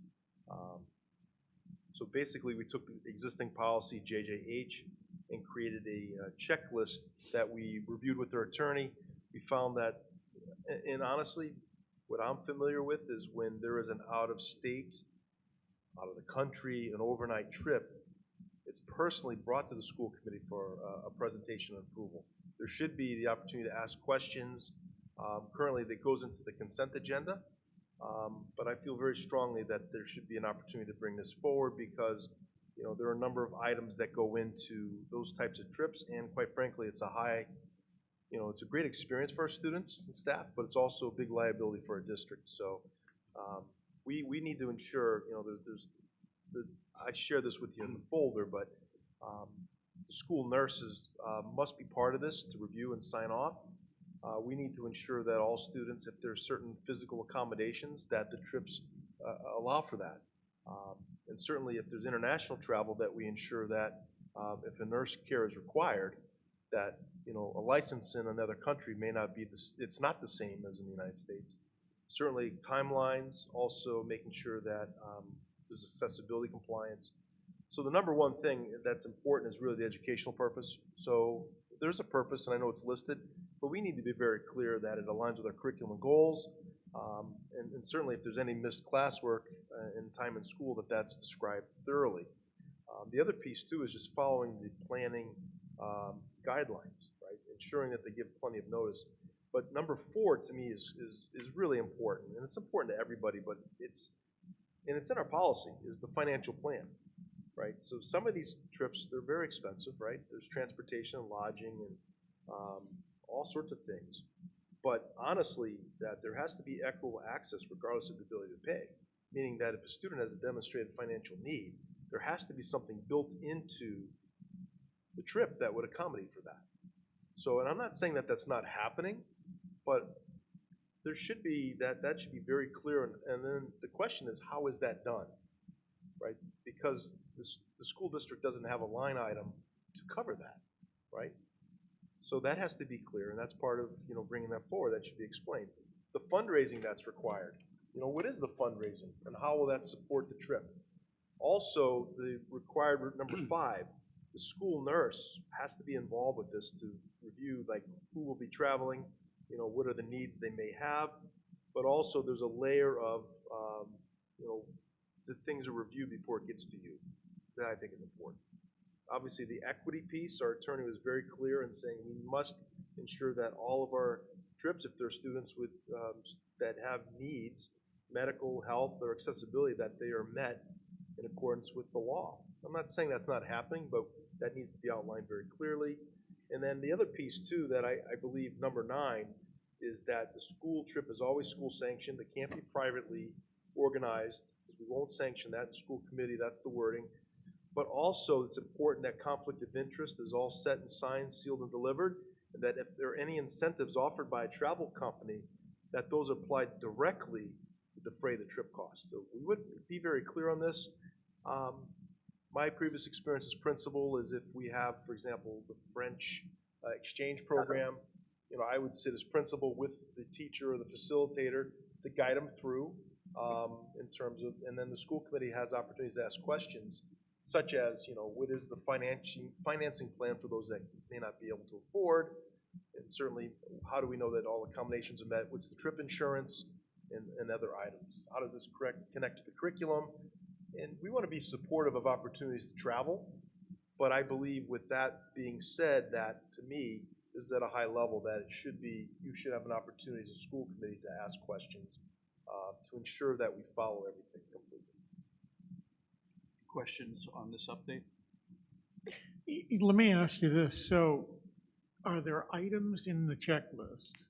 So basically we took the existing policy JJH and created a checklist that we reviewed with our attorney. We found that, and honestly, what I'm familiar with is when there is an out-of-state, out-of-the-country, an overnight trip, it's personally brought to the school committee for a presentation and approval. There should be the opportunity to ask questions. Currently, that goes into the consent agenda, but I feel very strongly that there should be an opportunity to bring this forward because, you know, there are a number of items that go into those types of trips, and quite frankly, it's a high, you know, it's a great experience for our students and staff, but it's also a big liability for our district. So we need to ensure, you know, I share this with you in the folder, but the school nurses must be part of this to review and sign off. We need to ensure that all students, if there's certain physical accommodations, that the trips allow for that. And certainly if there's international travel, that we ensure that if a nurse care is required, that, you know, a license in another country may not be, it's not the same as in the United States. Certainly timelines, also making sure that there's accessibility compliance. So the number one thing that's important is really the educational purpose. So there's a purpose, and I know it's listed, but we need to be very clear that it aligns with our curriculum goals, and certainly if there's any missed classwork in time in school, that's described thoroughly. The other piece too is just following the planning guidelines, right? Ensuring that they give plenty of notice. But number 4 to me is really important, and it's important to everybody, but it's in our policy, is the financial plan, right? So some of these trips, they're very expensive, right? There's transportation and lodging and all sorts of things. But honestly, that there has to be equitable access regardless of the ability to pay. Meaning that if a student has a demonstrated financial need, there has to be something built into the trip that would accommodate for that. So, and I'm not saying that that's not happening, but there should be, that should be very clear. And then the question is, how is that done, right? Because the school district doesn't have a line item to cover that, right? So that has to be clear, and that's part of, you know, bringing that forward. That should be explained. The fundraising that's required, you know, what is the fundraising, and how will that support the trip? Also, the required number 5, the school nurse has to be involved with this to review, like, who will be traveling, you know, what are the needs they may have, but also there's a layer of, you know, the things are reviewed before it gets to you that I think is important. Obviously, the equity piece, our attorney was very clear in saying we must ensure that all of our trips, if there are students with that have needs, medical, health, or accessibility, that they are met in accordance with the law. I'm not saying that's not happening, but that needs to be outlined very clearly. And then the other piece too, that I believe number 9, is that the school trip is always school sanctioned. It can't be privately organized. We won't sanction that in school committee, that's the wording. But also, it's important that conflict of interest is all set and signed, sealed, and delivered, and that if there are any incentives offered by a travel company, that those are applied directly to defray the trip costs. So we would be very clear on this. My previous experience as principal is if we have, for example, the French exchange program, you know, I would sit as principal with the teacher or the facilitator to guide them through in terms of, and then the school committee has opportunities to ask questions, such as, you know, what is the financing plan for those that may not be able to afford? And certainly, how do we know that all accommodations are met? What's the trip insurance and other items? How does this connect to the curriculum? And we want to be supportive of opportunities to travel, but I believe with that being said, that to me, this is at a high level that it should be, you should have an opportunity as a school committee to ask questions to ensure that we follow everything completely. Questions on this update? Let me ask you this. So are there items in the checklist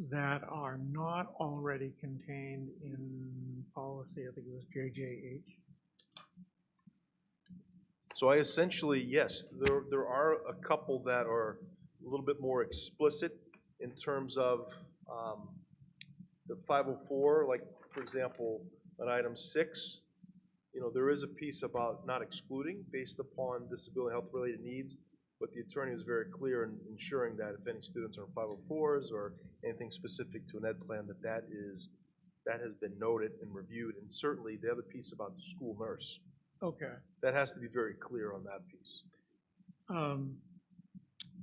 that are not already contained in policy, I think it was JJH? So I essentially, yes, there are a couple that are a little bit more explicit in terms of the 504, like for example, on item 6, you know, there is a piece about not excluding based upon disability health related needs, but the attorney is very clear in ensuring that if any students are on 504s or anything specific to an ed plan, that has been noted and reviewed. And certainly the other piece about the school nurse. Okay. That has to be very clear on that piece.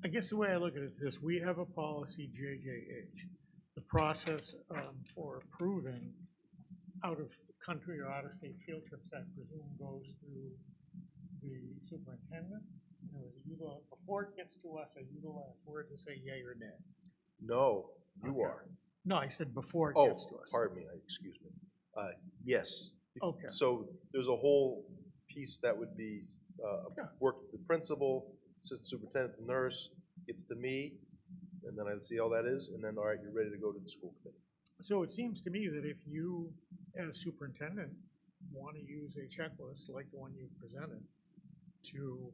I guess the way I look at it is this: we have a policy, JJH. The process for approving out-of-country or out-of-state field trips, I presume, goes through the superintendent. Before it gets to us, are you the last word to say yay or nay? No, you are. No, I said before it gets to us. Pardon me, excuse me. Yes. Okay. So there's a whole piece that would be work with the principal, assistant superintendent, the nurse, gets to me, and then I'd see all that is, and then, all right, you're ready to go to the school committee. So it seems to me that if you, as superintendent, want to use a checklist like the one you presented to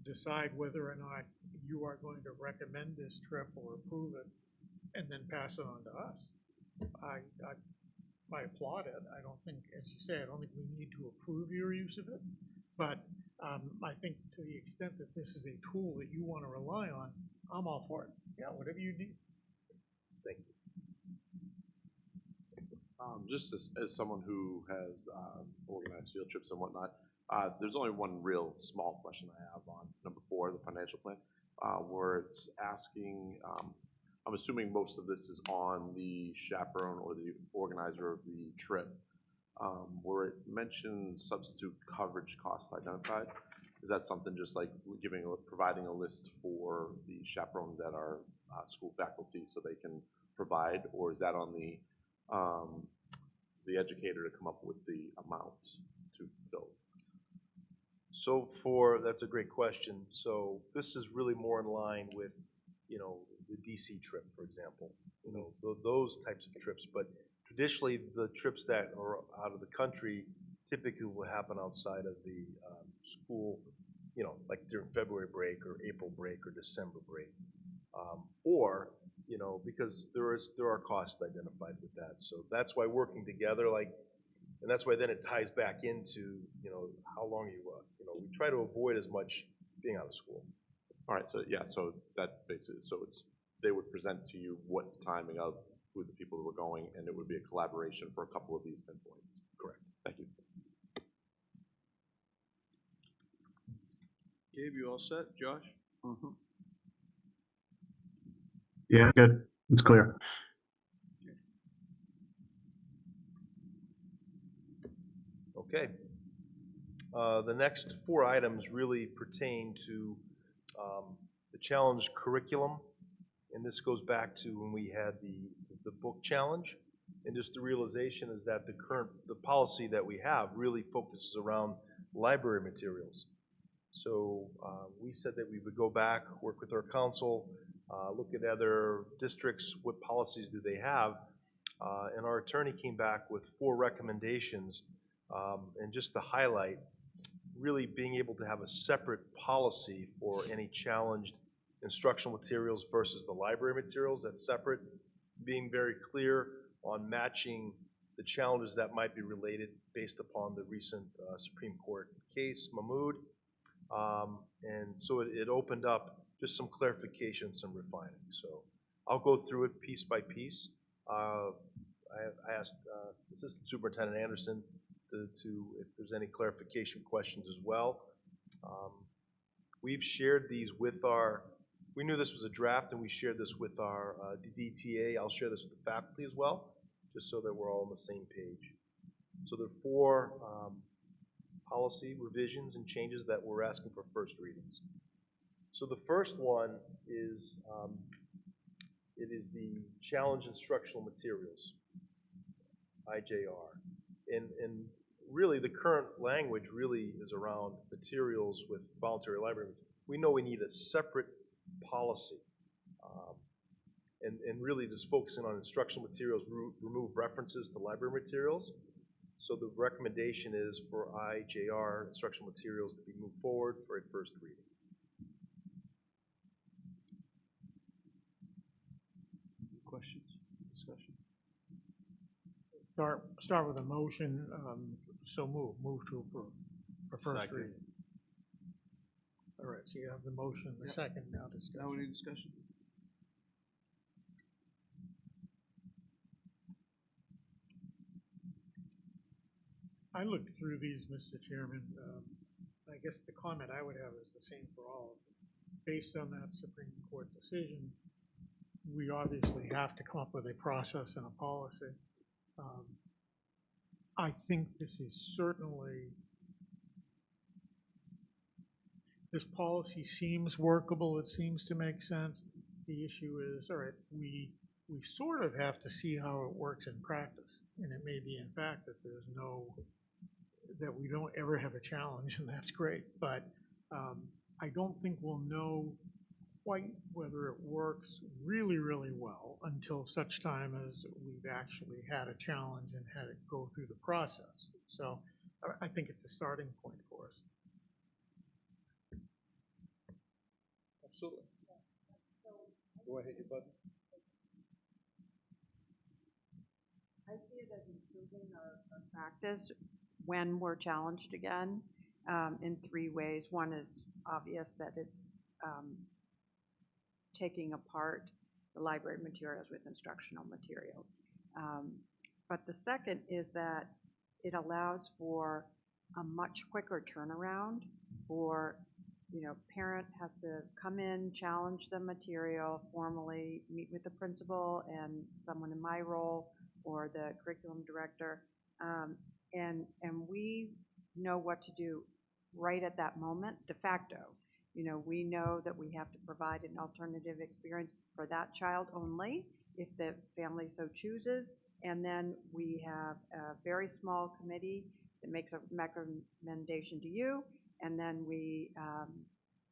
decide whether or not you are going to recommend this trip or approve it, and then pass it on to us, I applaud it. I don't think, as you say, I don't think we need to approve your use of it, but I think to the extent that this is a tool that you want to rely on, I'm all for it. Yeah, whatever you need. Thank you. Just as someone who has organized field trips and whatnot, there's only one real small question I have on number 4, the financial plan, where it's asking, I'm assuming most of this is on the chaperone or the organizer of the trip, where it mentions substitute coverage costs identified. Is that something just like providing a list for the chaperones that are school faculty so they can provide, or is that on the educator to come up with the amount to fill? So that's a great question. So this is really more in line with, you know, the DC trip, for example, you know, those types of trips. But traditionally, the trips that are out of the country typically will happen outside of the school, you know, like during February break or April break or December break. Or, you know, because there are costs identified with that. So that's why working together, and that's why then it ties back into, you know, how long you know, we try to avoid as much being out of school. All right, so yeah, so that basically, so they would present to you what the timing of who the people who were going, and it would be a collaboration for a couple of these pinpoints. Correct. Thank you. Gabe, you all set? Josh? Yeah, good. It's clear. Okay. The next 4 items really pertain to the challenge curriculum, and this goes back to when we had the book challenge, and just the realization is that the policy that we have really focuses around library materials. So we said that we would go back, work with our council, look at other districts, what policies do they have, and our attorney came back with 4 recommendations, and just to highlight, really being able to have a separate policy for any challenged instructional materials versus the library materials, that's separate, being very clear on matching the challenges that might be related based upon the recent Supreme Court case, Mahmood. And so it opened up just some clarification, some refining. So I'll go through it piece by piece. I asked Assistant Superintendent Anderson to if there's any clarification questions as well. We've shared these with we knew this was a draft and we shared this with our DTA. I'll share this with the faculty as well, just so that we're all on the same page. So there are 4 policy revisions and changes that we're asking for first readings. So the first one is, it is the challenge instructional materials, IJR. And really the current language really is around materials with voluntary library. We know we need a separate policy. And really just focusing on instructional materials, remove references to library materials. So the recommendation is for IJR, instructional materials, to be moved forward for a first reading. Questions, discussion? Start with a motion, so move to approve for first Second. reading. All right, so you have the motion, the second, now discussion. Now any discussion? I looked through these, Mr. Chairman. I guess the comment I would have is the same for all of them. Based on that Supreme Court decision, we obviously have to come up with a process and a policy. I think this is certainly, this policy seems workable, it seems to make sense. The issue is, all right, we sort of have to see how it works in practice. And it may be in fact that there's that we don't ever have a challenge, and that's great. But I don't think we'll know quite whether it works really, really well until such time as we've actually had a challenge and had it go through the process. So I think it's a starting point for us. Absolutely. Go ahead, your button. I see it as improving our practice when we're challenged again in 3 ways. One is obvious, that it's taking apart the library materials with instructional materials. But the second is that it allows for a much quicker turnaround for, parent has to come in, challenge the material, formally meet with the principal and someone in my role or the curriculum director. And we know what to do right at that moment, de facto. We know that we have to provide an alternative experience for that child only, if the family so chooses. And then we have a very small committee that makes a recommendation to you, and then we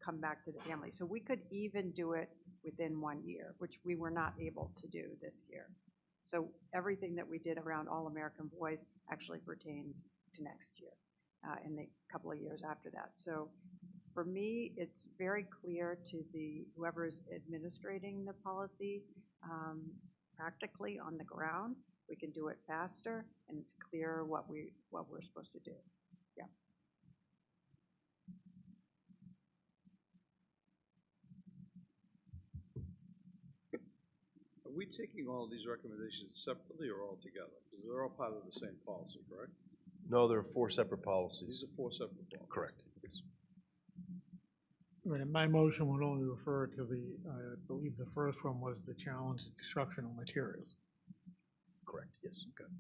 come back to the family. So we could even do it within 1 year, which we were not able to do this year. So everything that we did around All-American Boys actually pertains to next year and the couple of years after that. So for me, it's very clear to whoever is administrating the policy, practically on the ground. We can do it faster, and it's clear what we're supposed to do. Yeah. Are we taking all of these recommendations separately or all together? Because they're all part of the same policy, correct? No, there are 4 separate policies. These are 4 separate policies. Correct. Yes. Right, and my motion would only refer to I believe the first one was the challenge instructional materials. Correct, yes. Okay.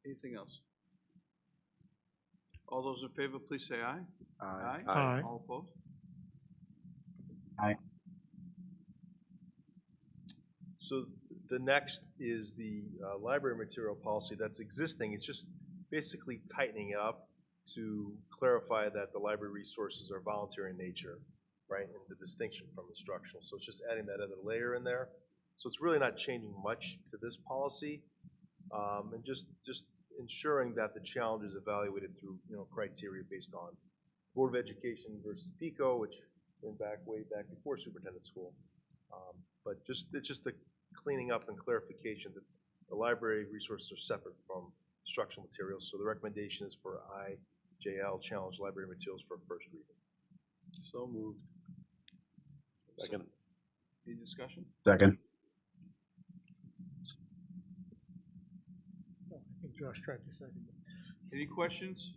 Anything else? All those in favor, please say aye. Aye. Aye. All opposed? Aye. So the next is the library material policy that's existing. It's just basically tightening it up to clarify that the library resources are voluntary in nature, right? And the distinction from instructional. So it's just adding that other layer in there. So it's really not changing much to this policy, and just ensuring that the challenge is evaluated through, criteria based on Board of Education versus PICO, which went way back before superintendent school. But it's just the cleaning up and clarification that the library resources are separate from instructional materials. So the recommendation is for IJL challenge library materials for first reading. So moved. Second. Any discussion? Second. I think Josh tried to second it. Any questions?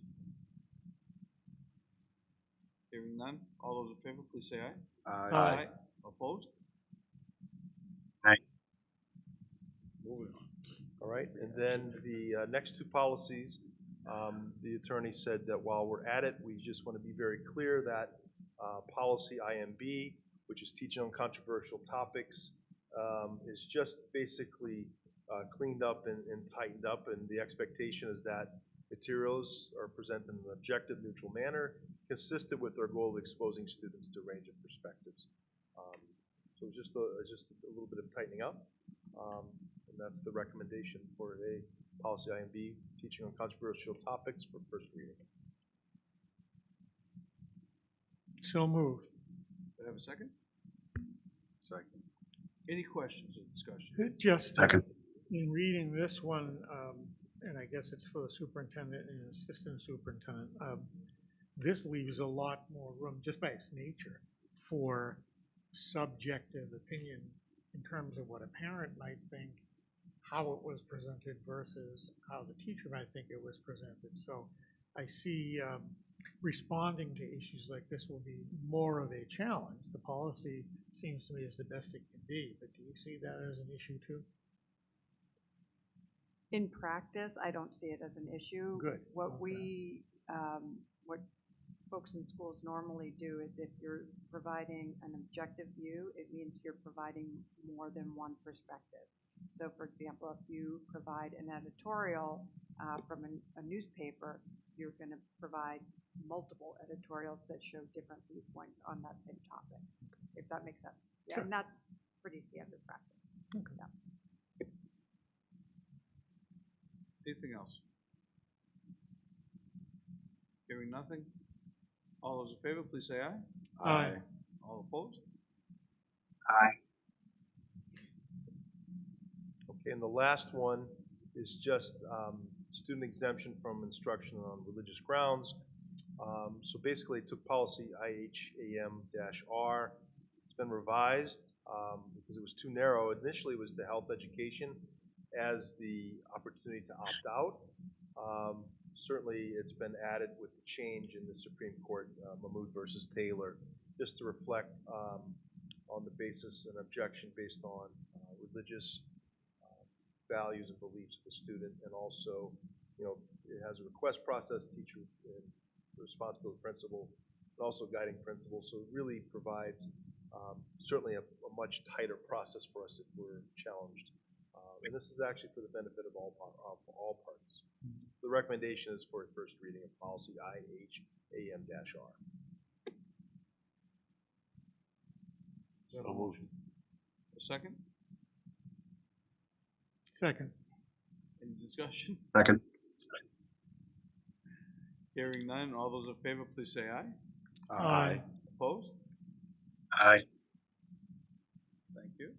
Hearing none, all those in favor, please say aye. Aye. Opposed? Aye. Moving on. All right, and then the next two policies, the attorney said that while we're at it, we just want to be very clear that policy IMB, which is teaching on controversial topics, is just basically cleaned up and tightened up, and the expectation is that materials are presented in an objective, neutral manner, consistent with our goal of exposing students to a range of perspectives. So it's just a little bit of tightening up, and that's the recommendation for a policy IMB, teaching on controversial topics for first reading. So moved. Do I have a second? Second. Any questions or discussion? Just Second. in reading this one, and I guess it's for the superintendent and assistant superintendent, this leaves a lot more room, just by its nature, for subjective opinion in terms of what a parent might think, how it was presented versus how the teacher might think it was presented. So I see responding to issues like this will be more of a challenge. The policy seems to me is the best it can be, but do you see that as an issue too? In practice, I don't see it as an issue. Good. What Okay. what folks in schools normally do is if you're providing an objective view, it means you're providing more than one perspective. So for example, if you provide an editorial from a newspaper, you're going to provide multiple editorials that show different viewpoints on that same topic, if that makes sense. Yeah, Sure. and that's pretty standard practice. Okay. Yeah. Anything else? Hearing nothing, all those in favor, please say aye. Aye. All opposed? Aye. Okay, and the last one is just student exemption from instruction on religious grounds. So basically, it took policy IHAM-R. It's been revised because it was too narrow. Initially, it was the health education as the opportunity to opt out. Certainly, it's been added with the change in the Supreme Court, Mahmood versus Taylor, just to reflect on the basis and objection based on religious values and beliefs of the student, and also, it has a request process, teacher responsibility principle, and also guiding principle. So it really provides certainly a much tighter process for us if we're challenged. And this is actually for the benefit of all parties. The recommendation is for a first reading of policy IHAM-R. So motion. A second? Second. Any discussion? Second. Hearing none, all those in favor, please say aye. Aye. Opposed? Aye. Thank you.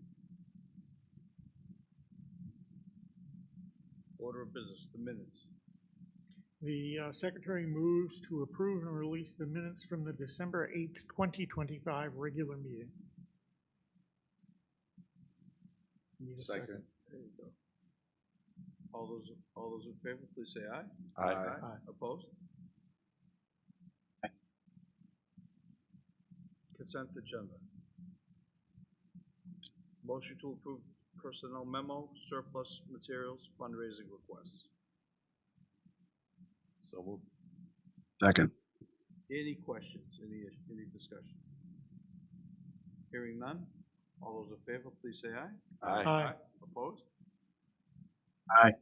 Order of business, the minutes. The secretary moves to approve and release the minutes from the December 8th, 2025 regular meeting. Need a second. There you go. All those in favor, please say aye. Aye. Aye. Opposed? Consent agenda. Motion to approve personnel memo, surplus materials, fundraising requests. So moved. Second. Any questions, any discussion? Hearing none, all those in favor, please say aye. Aye. Opposed? Aye.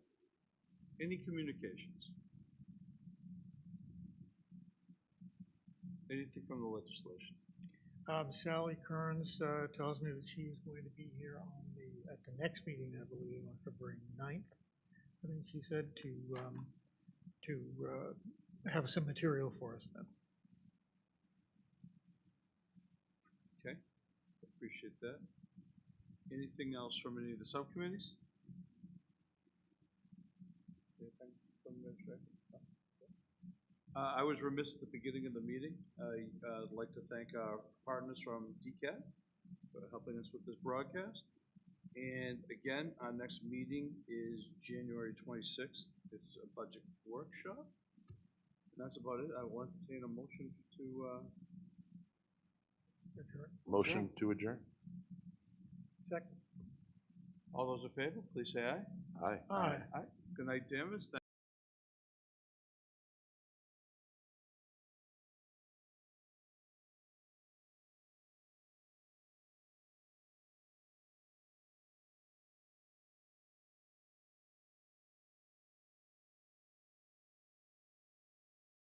Any communications? Anything from the legislation? Sally Kearns tells me that she's going to be here at the next meeting, I believe, on February 9th. I think she said to have some material for us then. Okay, appreciate that. Anything else from any of the subcommittees? Anything from the administration? I was remiss at the beginning of the meeting. I'd like to thank our partners from DCAT for helping us with this broadcast. And again, our next meeting is January 26th. It's a budget workshop. And that's about it. I will entertain a motion to Adjourn. Motion to adjourn? Second. all those in favor, please say aye. Aye. Aye. Aye. Good night, Danvers.